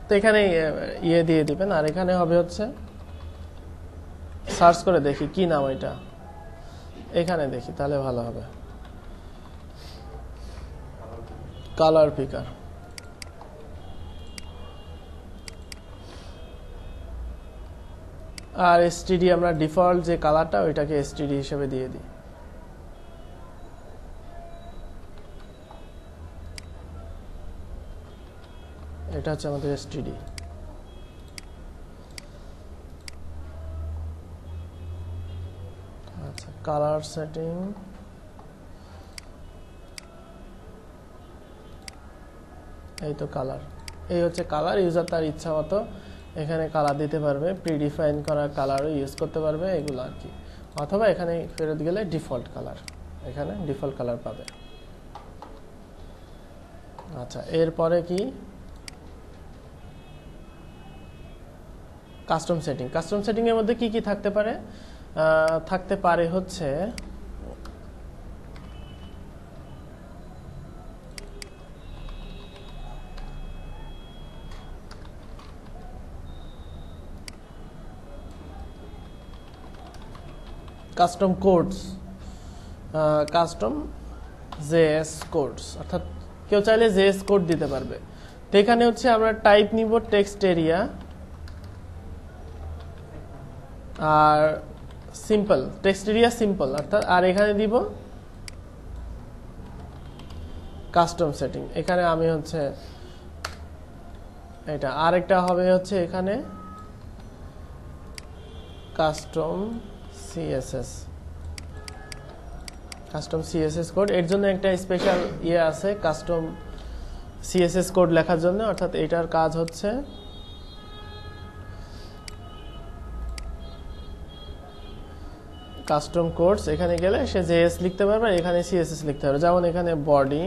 তো এখানে ইয়ে দিয়ে দিবেন। আর এখানে হবে হচ্ছে সার্চ করে দেখি কি নাম এটা, এখানে দেখি তাহলে ভালো হবে। Colour picker. আর এসটিডি আমরা ডিফল্ট যে কালারটা ওইটাকে এসটিডি হিসেবে দিয়ে দিই। এটা হচ্ছে আমাদের এসটিডি। আচ্ছা, কালার সেটিং, এই তো কালার, এই হচ্ছে কালার। ইউজার তার ইচ্ছা মতো এখানে কালার দিতে পারবে, প্রিডিফাইন করা কালারও ইউজ করতে পারবে এগুলো আর কি। অথবা এখানে ফেরত গেলে ডিফল্ট কালার, এখানে ডিফল্ট কালার পাবে। আচ্ছা, এরপরে কি কাস্টম সেটিং। কাস্টম সেটিং এর মধ্যে কি কি থাকতে পারে? থাকতে পারে হচ্ছে custom codes, custom JS codes, অর্থাৎ কেউ চাইলে জেএস কোড দিতে পারবে। তো এখানে হচ্ছে আমরা টাইপ নিব টেক্সট এরিয়া আর সিম্পল, টেক্সট এরিয়া সিম্পল অর্থাৎ, আর এখানে দিব কাস্টম সেটিং। এখানে আমি হচ্ছে এটা, আরেকটা হবে হচ্ছে এখানে custom CSS, custom CSS code. এর জন্য একটা স্পেশাল ইয়ে আছে কাস্টম সিএসএস কোড লেখার জন্য, অর্থাৎ এটার কাজ হচ্ছে কাস্টম কোডস। এখানে গেলে সে জেএস লিখতে পারবে, এখানে সিএসএস লিখতে পারবে। যেমন এখানে বডি,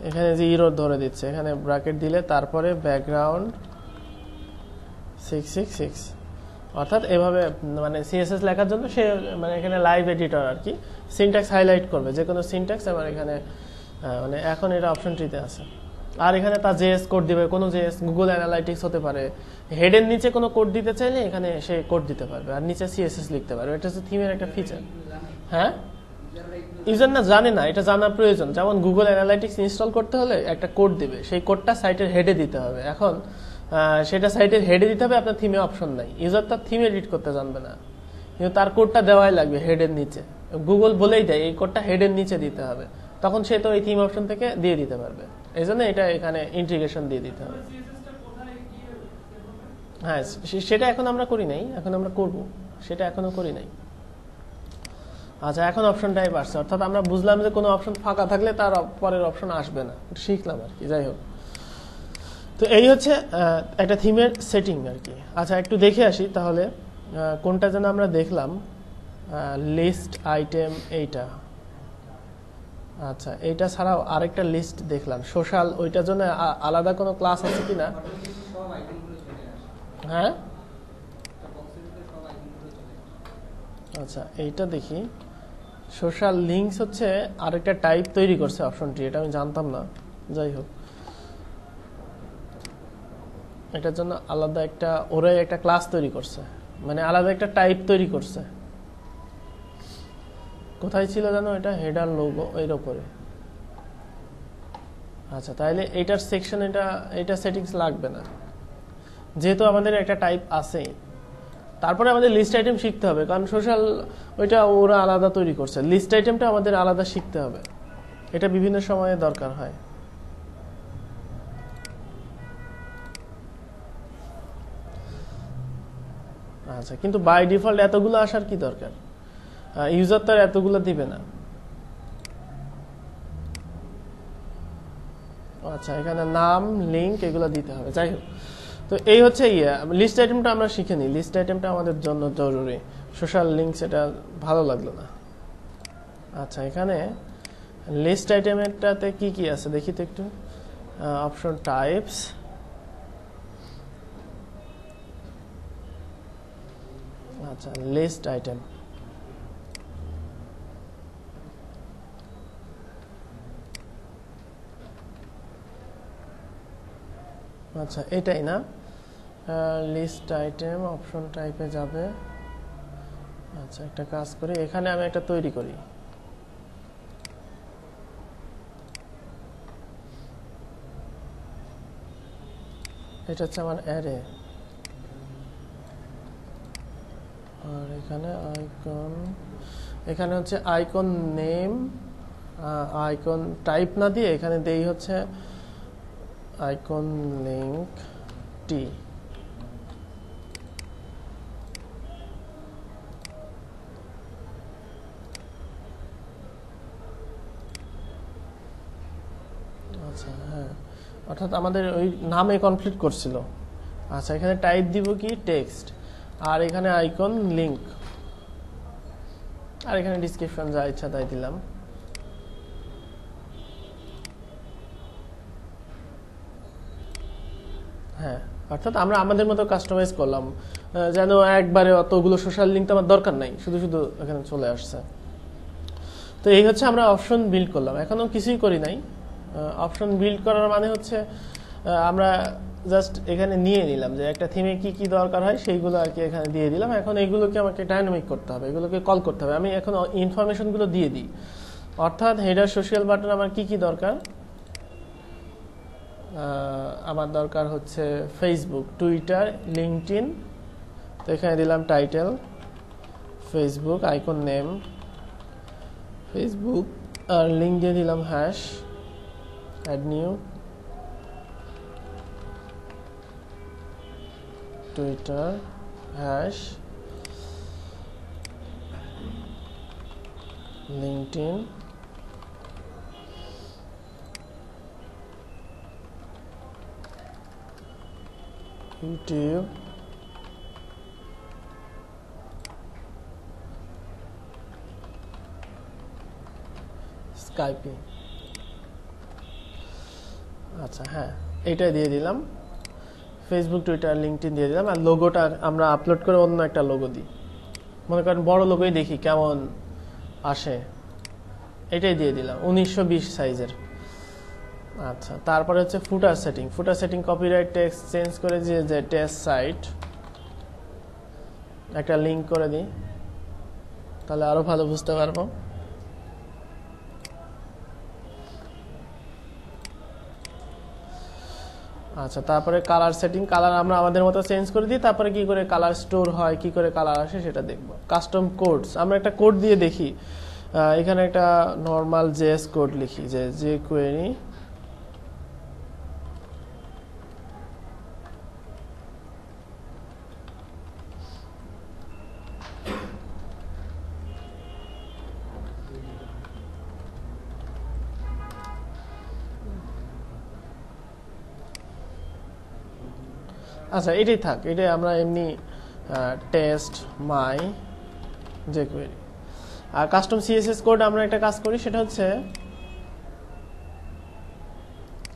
এখানে যে ইরো ধরে দিচ্ছে, এখানে ব্র্যাকেট দিলে তারপরে ব্যাকগ্রাউন্ড 666, অর্থাৎ এভাবে মানে সিএসএস লেখার জন্য সে মানে এখানে লাইভ এডিটর আর কি সিনট্যাক্স হাইলাইট করবে, যে কোনো সিনট্যাক্স আমার এখানে মানে এখন এটা অপশনটিতে আছে। আর এখানে তার জেএস কোড দিবে, কোনো জেএস গুগল অ্যানালাইটিক্স হতে পারে। হেডের নিচে কোনো কোড দিতে চাইলে এখানে সে কোড দিতে পারবে, আর নিচে সিএসএস লিখতে পারবে। এটা হচ্ছে থিমের একটা ফিচার। হ্যাঁ, ইউজার না জানে না, এটা জানা প্রয়োজন। যেমন গুগল অ্যানালাইটিক্স ইনস্টল করতে হলে একটা কোড দিবে, সেই কোডটা সাইটের হেডে দিতে হবে। এখন সেটা সাইটের হেডে দিতে হবে, আপনার থিমে অপশন নাই। ইউজার তার থিম এডিট করতে জানবে না, কিন্তু তার কোডটা দেওয়াই লাগবে হেডের নিচে। গুগল বলেই দেয় এই কোডটা হেডের নিচে দিতে হবে, তখন সে তো এই থিম অপশন থেকে দিয়ে দিতে পারবে। এই জন্য এটা এখানে ইন্টিগ্রেশন দিয়ে দিতে হবে। হ্যাঁ, সেটা এখন আমরা করি নাই, এখন আমরা করব, সেটা এখনো করি নাই। আচ্ছা, এখন অপশন টাইপ আসছে, অর্থাৎ আমরা বুঝলাম যে কোনো অপশন ফাঁকা থাকলে তার পরের অপশন আসবে না, শিখলাম আর কি। যাই হোক, তো এই হচ্ছে একটা থিমের সেটিং আর কি। আচ্ছা, একটু দেখে আসি তাহলে কোনটা যেন আমরা দেখলাম, লিস্ট আইটেম এইটা। আচ্ছা, এইটা ছাড়াও আরেকটা লিস্ট দেখলাম সোশ্যাল, ওইটার জন্য আলাদা কোনো ক্লাস আছে কিনা? হ্যাঁ, আচ্ছা, এইটা দেখি। সোশ্যাল লিঙ্কস হচ্ছে আরেকটা টাইপ তৈরি করছে অপশনটি, এটা আমি জানতাম না। যাই হোক, এটার জন্য আলাদা একটা ওরাই একটা ক্লাস তৈরি করছে, মানে আলাদা একটা টাইপ তৈরি করছে। কোথায় ছিল জানো এটা? হেডার লোগো এর উপরে। আচ্ছা, তাহলে এটার সেকশন এটা সেটিংস লাগবে না, যেহেতু আমাদের একটা টাইপ আছেই। তারপরে আমাদের লিস্ট আইটেম শিখতে হবে, কারণ সোশ্যাল ওইটা ওরা আলাদা তৈরি করছে। লিস্ট আইটেমটা আমাদের আলাদা শিখতে হবে, এটা বিভিন্ন সময়ে দরকার হয়। আচ্ছা, কিন্তু বাই ডিফল্ট এতগুলো আসার কি দরকার? ইউজার তার এতগুলো দিবে না। আচ্ছা, এখানে নাম, লিংক এগুলো দিতে হবে। যাই হোক, তো এই হচ্ছে লিস্ট আইটেমটা আমরা শিখে নিই। লিস্ট আইটেমটা আমাদের জন্য জরুরি। সোশ্যাল লিঙ্কস এটা ভালো লাগলো না। আচ্ছা, এখানে লিস্ট আইটেমটাতে কি কি আছে দেখি তো একটু। অপশন টাইপস, আচ্ছা, লিস্ট আইটেম। আচ্ছা এটাই না, লিস্ট আইটেম অপশন টাইপে যাবে। আচ্ছা একটা কাজ করি, এখানে আমি একটা তৈরি করি। এটা হচ্ছে আমার অ্যারে, আর এখানে আইকন, এখানে হচ্ছে আইকন নেম, আইকন টাইপ না দিয়ে এখানে দেই হচ্ছে আইকন লিংক টি। আচ্ছা হ্যাঁ, অর্থাৎ আমাদের ওই নামে কমপ্লিট করছিল। আচ্ছা এখানে টাইপ দিব কি টেক্সট, আর এখানে আইকন লিংক, আর এখানে ডেসক্রিপশন যা ইচ্ছা তাই দিলাম। হ্যাঁ, অর্থাৎ আমরা আমাদের মতো কাস্টমাইজ করলাম, যেন একবারে অতগুলো সোশ্যাল লিঙ্ক তো আমার দরকার নাই, শুধু শুধু এখানে চলে আসছে। তো এই হচ্ছে আমরা অপশন বিল্ড করলাম, এখনো কিছুই করি নাই। অপশন বিল্ড করার মানে হচ্ছে আমরা জাস্ট এখানে নিয়ে নিলাম যে একটা থিমে কি কি দরকার হয় সেইগুলো আর কি এখানে দিয়ে দিলাম। এখন এইগুলোকে আমাকে ডাইনামিক করতে হবে, এগুলোকে কল করতে হবে। আমি এখন ইনফরমেশনগুলো দিয়ে দিই, অর্থাৎ হেডার সোশ্যাল বাটন আমার কি কি দরকার। আমার দরকার হচ্ছে ফেসবুক, টুইটার, লিঙ্কডইন। তো এখানে দিলাম title Facebook, icon name Facebook, আর লিঙ্ক দিয়ে দিলাম hash, add new, Twitter hash, LinkedIn, YouTube, Skype. আচ্ছা হ্যাঁ, এইটাই দিয়ে দিলাম, ফেসবুক, টুইটার, লিঙ্কডইন দিয়ে দিলাম। আর লোগোটা আমরা আপলোড করে অন্য একটা লোগো দিই, মনে করেন বড় লোগোই দেখি কেমন আসে, এটাই দিয়ে দিলাম 1920 সাইজের। আচ্ছা তারপরে হচ্ছে ফুটার সেটিং। ফুটার সেটিং কপিরাইট টেক্সট চেঞ্জ করে দিয়ে যে টেস্ট সাইট একটা লিঙ্ক করে দিই, তাহলে আরো ভালো বুঝতে পারবো। আচ্ছা তারপরে কালার সেটিং, কালার আমরা আমাদের মতো চেঞ্জ করে দিই। তারপরে কি করে কালার স্টোর হয়, কি করে কালার আসে সেটা দেখব। কাস্টম কোডস, আমরা একটা কোড দিয়ে দেখি। এখানে একটা নর্মাল জেএস কোড লিখি, যে jQuery আচ্ছা এটাই থাক, এটাই আমরা এমনি টেস্ট মাই jQuery। আর কাস্টম সিএসএস কোড আমরা একটা কাজ করি, সেটা হচ্ছে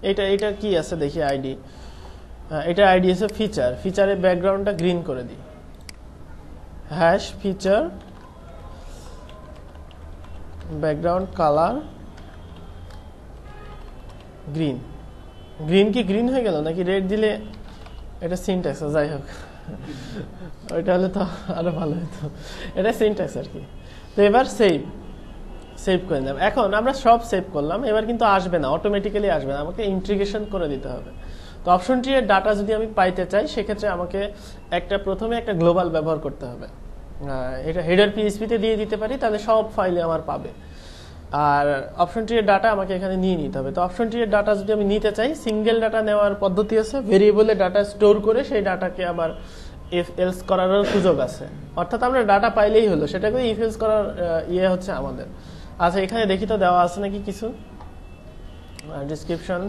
এটা কি আছে দেখি আইডি। এটা আইডি আছে ফিচার, ফিচারের ব্যাকগ্রাউন্ডটা গ্রিন করে দিই, hash feature background colour green. Green কি গ্রিন হয়ে গেল নাকি রেড দিলে এটা সিনট্যাক্স, যাই হোক ওইটা হলে তো আরো ভালো হতো। এটা সিনট্যাক্স আর কি। তো এবার সেভ করে নিলাম। এখন আমরা সব সেভ করলাম, এবার কিন্তু আসবে না, অটোমেটিক্যালি আসবে না, আমাকে ইন্টিগ্রেশন করে দিতে হবে। তো অপশন ট্রি এর ডাটা যদি আমি পাইতে চাই, সেক্ষেত্রে আমাকে প্রথমে একটা গ্লোবাল ব্যবহার করতে হবে। এটা হেডার পিএইচপিতে দিয়ে দিতে পারি, তাহলে সব ফাইলে আমার পাবে। আর অপশন ট্রি এর ডাটা আমাকে এখানে নিয়ে নিতে হবে। তো অপশন ট্রি এর ডাটা যদি আমি নিতে চাই, সিঙ্গেল ডাটা নেওয়ার পদ্ধতি আছে, ভেরিয়েবলে ডাটা স্টোর করে সেই ডাটাকে আবার ইফ এলস করারও সুযোগ আছে। অর্থাৎ আমরা ডাটা পাইলেই হলো, সেটাকে ইফ এলস করার হচ্ছে আমাদের। আচ্ছা এখানে দেখি তো দেওয়া আছে নাকি কিছু ডেসক্রিপশন,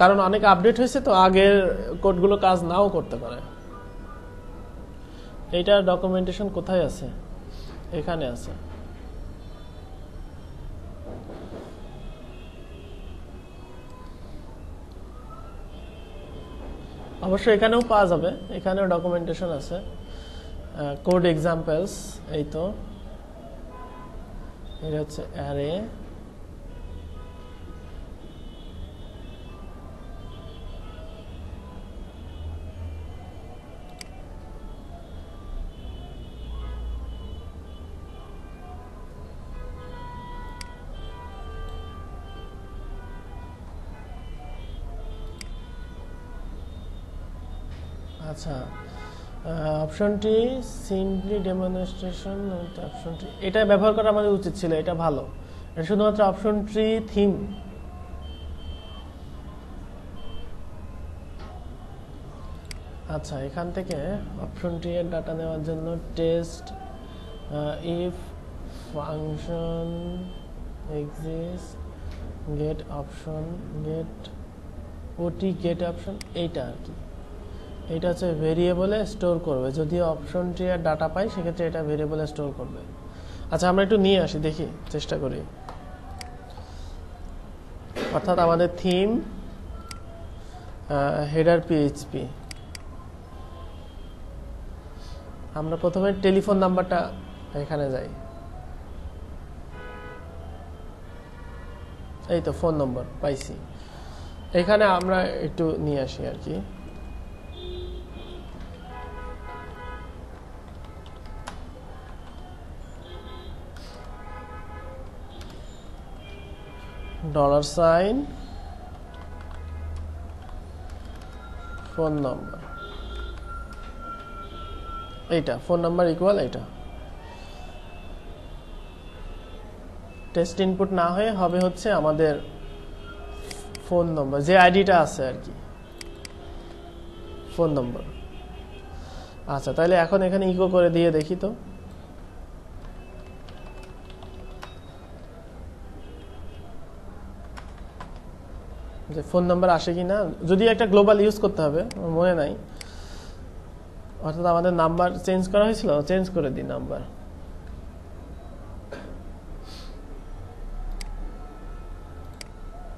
কারণ অনেক আপডেট হয়েছে তো আগের কোডগুলো কাজ নাও করতে পারে। এইটার ডকুমেন্টেশন কোথায় আছে? এখানে আছে। অবশ্যই এখানেও পাওয়া যাবে, এখানেও ডকুমেন্টেশন আছে, কোড এক্সাম্পলস। এই তো এটা হচ্ছে অ্যারে, আচ্ছা, অপশনটি সিম্পলি ডেমনস্ট্রেশন, অপশনটি এটা ব্যবহার করা আমাদের উচিত ছিল, এটা ভালো। এটা শুধুমাত্র অপশন ট্রি থিম। আচ্ছা, এখান থেকে অপশন ট্রি এর ডাটা নেওয়ার জন্য test if function exist get option get OT get option, এইটা আর কি। এটা হচ্ছে ভেরিয়েবলে স্টোর করবে, যদি অপশন ট্রি এর ডাটা পাই সেক্ষেত্রে এটা ভেরিয়েবলে স্টোর করবে। আচ্ছা, আমরা একটু নিয়ে আসি, দেখি, চেষ্টা করি। অর্থাৎ আমাদের থিম হেডার পিএইচপি, আমরা প্রথমে টেলিফোন নাম্বারটা এখানে যাই, এই তো ফোন নম্বর পাইছি। এখানে আমরা একটু নিয়ে আসি আর কি, $, ফোন নম্বর, এইটা ফোন নাম্বার ইকুয়াল এইটা। টেস্ট ইনপুট না হয়ে হবে হচ্ছে আমাদের ফোন নম্বর, যে আইডিটা আছে আর কি, ফোন নম্বর। আচ্ছা, তাহলে এখন এখানে ইকো করে দিয়ে দেখি তো। যে ফোন নাম্বার আসে কি না, যদি একটা গ্লোবাল ইউজ করতে হবে, মনে নাই। অর্থাৎ আমাদের নাম্বার চেঞ্জ করা হয়েছিল, চেঞ্জ করে দিই নাম্বার।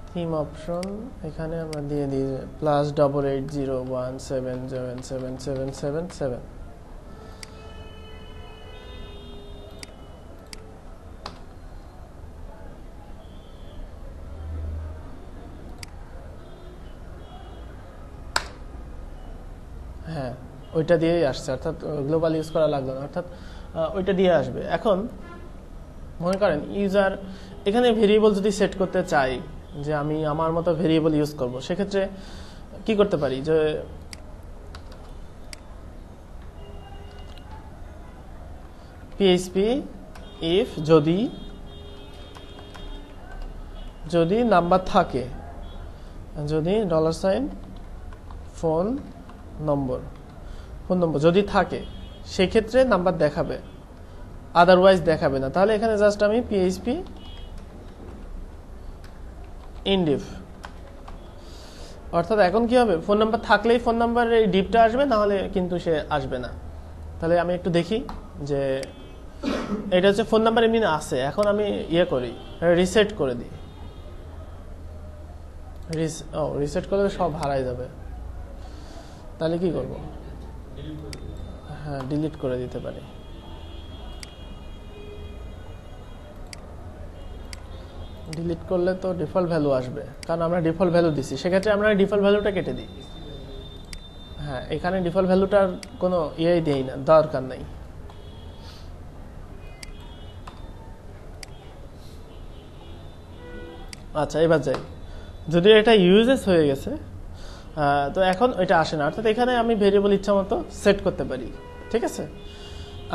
থিম অপশন এখানে আমরা দিয়ে দিই +8801777777। হ্যাঁ, ওইটা দিয়েই আসছে, অর্থাৎ গ্লোবাল ইউজ করা লাগলো না, অর্থাৎ ওইটা দিয়ে আসবে। এখন মনে করেন ইউজার এখানে ভেরিয়েবল যদি সেট করতে চাই, যে আমি আমার মতো ভেরিয়েবল ইউজ করব, সেক্ষেত্রে কি করতে পারি, যে পিএইচপি ইফ যদি নাম্বার থাকে, যদি $, ফোন নম্বর যদি থাকে সেক্ষেত্রে নাম্বার দেখাবে, আদারওয়াইজ দেখাবে না। তাহলে এখানে জাস্ট আমি পিএইচপি ইনডিফ, অর্থাৎ এখন কি হবে, ফোন নাম্বার থাকলেই ফোন নাম্বারের এই ডিপটা আসবে, না হলে কিন্তু সে আসবে না। তাহলে আমি একটু দেখি যে এটা হচ্ছে ফোন নাম্বার এমনি আছে, এখন আমি ইয়ে করি, রিসেট করে দিই। রিসেট করলে সব হারাই যাবে, তাহলে কি করব, হ্যাঁ ডিলিট করে দিতে পারি। ডিলিট করলে তো ডিফল্ট ভ্যালু আসবে, কারণ আমরা ডিফল্ট ভ্যালু দিছি, সেক্ষেত্রে আমরা ডিফল্ট ভ্যালুটা কেটে দিই। হ্যাঁ, এখানে ডিফল্ট ভ্যালুটার কোনো ইয়েই দেই না, দরকার নাই। আচ্ছা, এবার যাই, যদি এটা ইউজেস হয়ে গেছে তো এখন এটা আসে না, অর্থাৎ এখানে আমি ভেরিয়েবল ইচ্ছা মতো সেট করতে পারি, ঠিক আছে।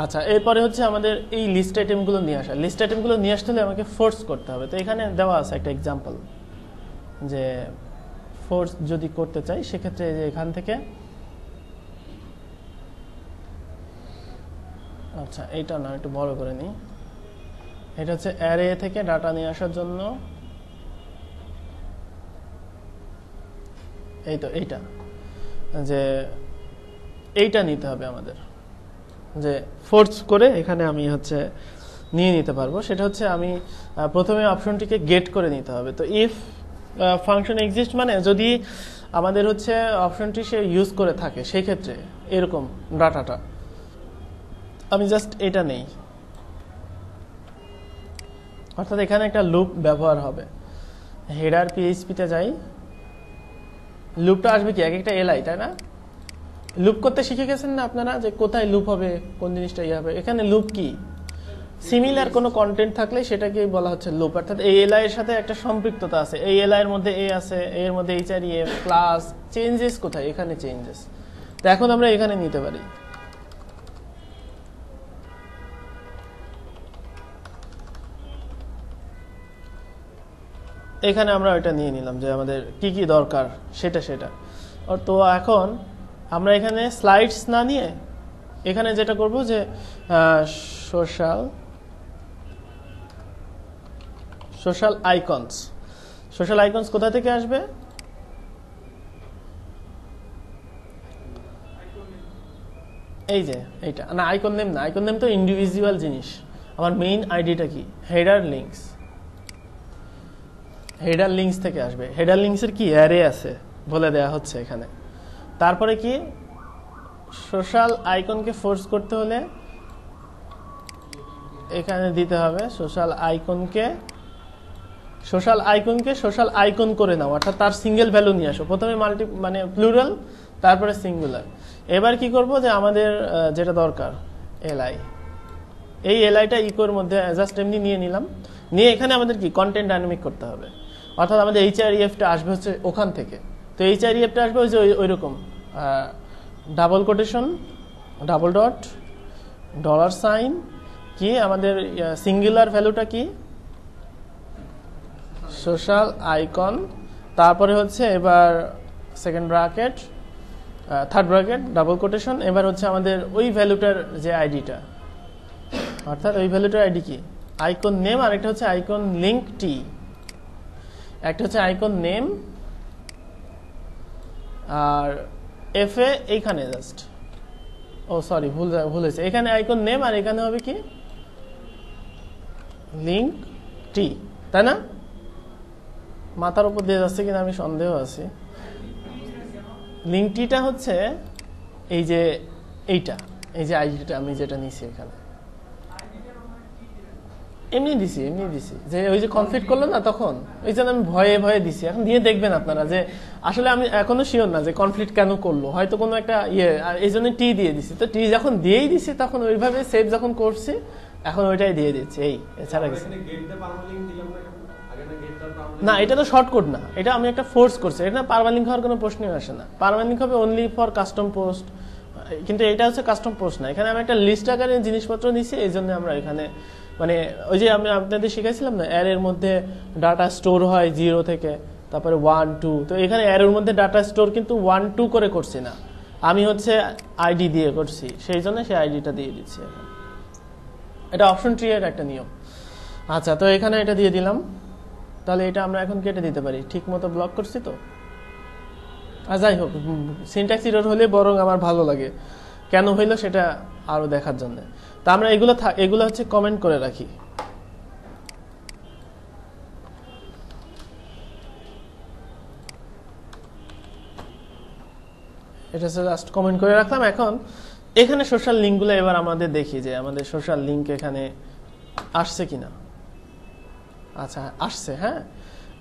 আচ্ছা, এরপরে হচ্ছে আমাদের এই লিস্ট আইটেমগুলো নিয়ে আসা। লিস্ট আইটেমগুলো নিয়ে আসতে হলে আমাকে ফোর্স করতে হবে। তো এখানে দেওয়া আছে একটা এক্সাম্পল, যে ফোর্স যদি করতে চাই সেক্ষেত্রে যে এখান থেকে, আচ্ছা এইটা না, একটু বড় করে নিই। এটা হচ্ছে অ্যারে থেকে ডাটা নিয়ে আসার জন্য, এই তো এইটা, যে এইটা নিতে হবে আমাদের, যে ফোর্স করে এখানে আমি হচ্ছে নিয়ে নিতে পারবো। সেটা হচ্ছে আমি প্রথমে অপশনটিকে গেট করে নিতে হবে। তো ইফ ফাংশন এক্সিস্ট মানে যদি আমাদের হচ্ছে অপশনটি সে ইউজ করে থাকে, সেই ক্ষেত্রে এরকম ডাটাটা আমি জাস্ট এটা নেই, অর্থাৎ এখানে একটা লুপ ব্যবহার হবে। হেডার পিএইচপিতে যাই, লুপটা আসবে কি, এক একটা এলআই, তাই না? লুপ করতে শিখে গেছেন না আপনারা, যে কোথায় লুপ হবে, কোন জিনিসটা ইয়ে হবে। এখানে লুপ কি, সিমিলার কোনো কন্টেন্ট থাকলে সেটাকেই বলা হচ্ছে লুপ, অর্থাৎ এই এলআই এর সাথে একটা সম্পৃক্ততা আছে। এই এলআই এর মধ্যে এ আছে, এর মধ্যে এইচআরইএফ ক্লাস, চেঞ্জেস কোথায়, এখানে চেঞ্জেস। তো এখন আমরা এখানে নিতে পারি। এখানে আমরা ওইটা নিয়ে নিলাম যে আমাদের কি কি দরকার সেটা। তো এখন আমরা এখানে স্লাইডস না নিয়ে এখানে যেটা করব যে সোশ্যাল আইকনস কোথা থেকে আসবে? এই যে এইটা না, আইকন নেম না, আইকন নেম তো ইন্ডিভিজুয়াল জিনিস। আমার মেইন আইডিটা কি? হেডার লিঙ্কস থেকে আসবে। হেডার লিঙ্কসের কি অ্যারে আছে বলে দেয়া হচ্ছে এখানে। তারপরে কি সোশ্যাল আইকনকে ফোর্স করতে হলে এখানে দিতে হবে সোশ্যাল আইকন করে নাও, অর্থাৎ তার সিঙ্গেল ভ্যালু নিয়ে আসো। প্রথমে মানে প্লুরাল, তারপরে সিঙ্গুলার। এবার কি করব যে আমাদের যেটা দরকার এলআই, এই এলআইটা ইকোর মধ্যে জাস্ট এমনি নিয়ে নিলাম। নিয়ে এখানে আমাদের কি কন্টেন্ট ডাইনামিক করতে হবে, অর্থাৎ আমাদের এইচআরইএফটা আসবে হচ্ছে ওখান থেকে। তো এইচআরইএফটা আসবে ওই যে ওইরকম ডাবল কোটেশন, ডাবল ডট, $, কি আমাদের সিঙ্গুলার ভ্যালুটা কি সোশ্যাল আইকন, তারপরে হচ্ছে এবার second bracket, third bracket, double quotation. এবার হচ্ছে আমাদের ওই ভ্যালুটার যে আইডিটা, অর্থাৎ ওই ভ্যালুটার আইডি কি আইকন নেম, আর একটা হচ্ছে আইকন লিঙ্ক টি, একটা হচ্ছে আইকন নেম, আর এফ এ এইখানে জাস্ট সরি ভুল হয়েছে, এখানে আইকন নেম আর এখানে হবে কি লিঙ্ক টি, তাই না? মাথার উপর দিয়ে যাচ্ছে কিনা আমি সন্দেহ আছি। লিঙ্ক টিটা হচ্ছে এই যে এইটা, এই যে আইডিটা আমি যেটা নিছি এখানে এমনি দিছি যে ওই যে কনফ্লিক্ট করলো না তখন, ওই জন্য আমি ভয়ে দিছি। এখন দিয়ে দেখবেন আপনারা যে আসলে আমি এখনো শিওর না যে কনফ্লিক্ট কেন করলো, হয়তো কোনো একটা এই জন্য টি দিয়ে দিছি। তো টি যখন দিয়েই দিছি তখন ওইভাবে সেভ যখন করছি এখন ওইটাই দিয়ে দিচ্ছি, এই এছাড়া কিছু না। এটা তো শর্টকাট না, এটা আমি একটা ফোর্স করছি। এটা পারমালিঙ্ক হওয়ার কোনো প্রশ্নই আসে না। পারমালিঙ্ক হবে অনলি ফর কাস্টম পোস্ট, কিন্তু এটা হচ্ছে কাস্টম পোস্ট না। এখানে আমি একটা লিস্ট আকারে জিনিসপত্র নিছি, এই জন্য আমরা এখানে মানে ওই যে আমি আপনাদের শিখাইছিলাম না অ্যারের মধ্যে ডাটা স্টোর হয় 0 থেকে তারপরে 1 2, তো এখানে অ্যারের মধ্যে ডাটা স্টোর কিন্তু 1 2 করে করছি না, আমি হচ্ছে আইডি দিয়ে করছি, সেই জন্য সেই আইডিটা দিয়ে দিচ্ছি এখানে। এটা অপশন ট্রি এর একটা নিয়ম। আচ্ছা, তো এখানে এটা দিয়ে দিলাম। তাহলে এটা আমরা এখন কেটে দিতে পারি, ঠিক মতো ব্লক করছি তো। আর যাই হোক, সিনট্যাক্স এরর হলে বরং আমার ভালো লাগে, কেন হইলো সেটা আরো দেখার জন্য। তা আমরা এগুলো হচ্ছে কমেন্ট করে রাখি। এটা জাস্ট কমেন্ট করে রাখলাম। এখন এখানে সোশ্যাল লিঙ্কগুলো এবার আমাদের দেখি যে আমাদের সোশ্যাল লিঙ্ক এখানে আসছে কিনা। আচ্ছা আসছে, হ্যাঁ,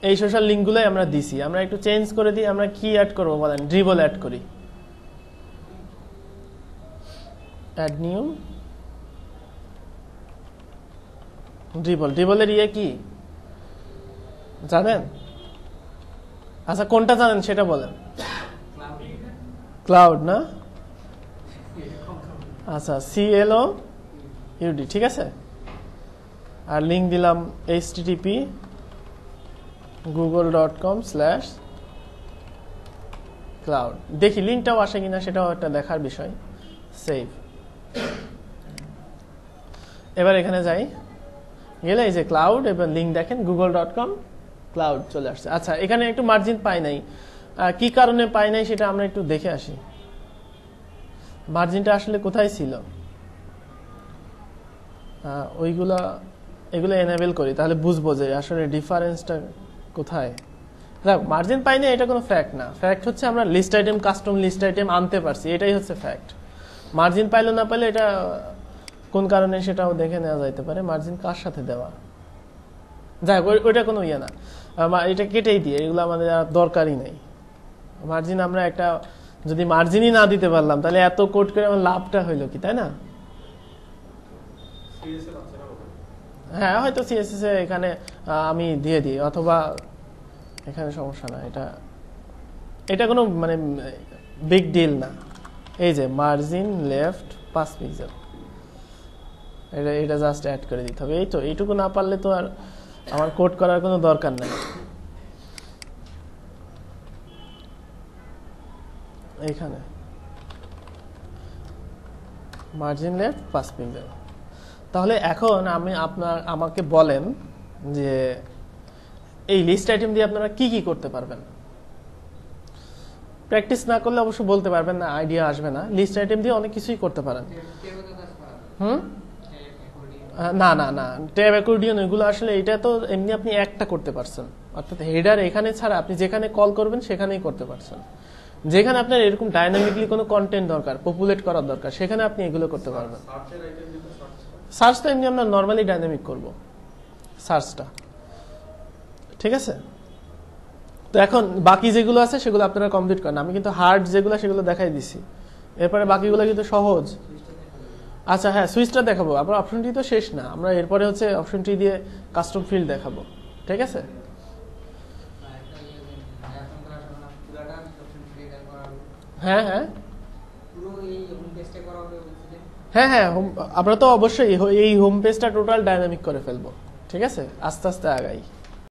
এই সোশ্যাল লিঙ্কগুলোই আমরা দিছি। আমরা একটু চেঞ্জ করে দিই, আমরা কি অ্যাড করবো বলেন? ড্রিবল অ্যাড করি, অ্যাড নিউ ড্রিবলের কি জানেন? আচ্ছা কোনটা জানেন সেটা বলেন। ক্লাউড না? আচ্ছা CLOUD, ঠিক আছে। আর লিঙ্ক দিলাম http://google.com/cloud। দেখি লিঙ্কটাও আসে কিনা, সেটাও একটা দেখার বিষয়। সেভ। এবার এখানে যাই, গেলে এই যে ক্লাউড, এবার লিঙ্ক দেখেন google.com ক্লাউড চলে আসছে। আচ্ছা, এখানে একটু মার্জিন পাই নাই, কি কারণে পাই নাই সেটা আমরা একটু দেখে আসি। মার্জিনটা আসলে কোথায় ছিল, এগুলো এনেবল করি, তাহলে বুঝবো যে আসলে ডিফারেন্সটা কোথায়। দেখ, মার্জিন পাই না এটা কোনো ফ্যাক্ট না। ফ্যাক্ট হচ্ছে আমরা list item, custom list item আনতে পারছি, এটাই হচ্ছে ফ্যাক্ট। মার্জিন পাইলো না পাইলে এটা কোন কারণে সেটাও দেখে নেওয়া যাইতে পারে। মার্জিন কার সাথে দেওয়া, যাই ওইটা কোনো না, এটা কেটেই দিয়ে, এগুলো আমাদের আর দরকারই নেই। মার্জিন আমরা একটা যদি মার্জিনই না দিতে পারলাম তাহলে এত কোড করে আমার লাভটা হইলো কি, তাই না? হ্যাঁ, হয়তো সিএসএস এ এখানে আমি দিয়ে দিই, অথবা এখানে সমস্যা না, এটা কোনো মানে বিগ ডিল না। এই যে মার্জিন লেফট 5 পিক্সেল, এটা জাস্ট অ্যাড করে দিতে হবে। এই তো, এইটুকু না পারলে তো আর আমার কোড করার কোনো দরকার নেই। এইখানে মার্জিন লেফট 5 পিক্সেল। তাহলে এখন আমাকে বলেন যে এই লিস্ট আইটেম দিয়ে আপনারা কি কি করতে পারবেন। প্র্যাকটিস না করলে অবশ্য বলতে পারবেন না, আইডিয়া আসবে না। লিস্ট আইটেম দিয়ে অনেক কিছুই করতে পারেন। না না না, ট্যাব অ্যাকর্ডিয়ন এগুলো আসলে এটা তো এমনি আপনি একটা করতে পারছেন, অর্থাৎ হেডার এখানে ছাড়া আপনি যেখানে কল করবেন সেখানেই করতে পারছেন। যেখানে আপনার এরকম ডাইনামিকলি কোনো কন্টেন্ট দরকার, পপুলেট করার দরকার, সেখানে আপনি এগুলো করতে পারবেন। সার্চটা এমনি আমরা নর্মালি ডাইনামিক করব, সার্চটা, ঠিক আছে। তো এখন বাকি যেগুলো আছে সেগুলো আপনারা কমপ্লিট করেন। আমি কিন্তু হার্ড যেগুলো সেগুলো দেখাই দিছি, এরপরে বাকিগুলো কিন্তু সহজ। আচ্ছা হ্যাঁ, সুইচটা দেখাবো, আবার অপশনটি তো শেষ না, আমরা এরপরে হচ্ছে অপশনটি দিয়ে কাস্টম ফিল্ড দেখাবো, ঠিক আছে। হ্যাঁ হ্যাঁ হ্যাঁ হ্যাঁ, আমরা তো অবশ্যই এই হোম পেজটা টোটাল ডাইনামিক করে ফেলবো, ঠিক আছে, আস্তে আস্তে আগাই।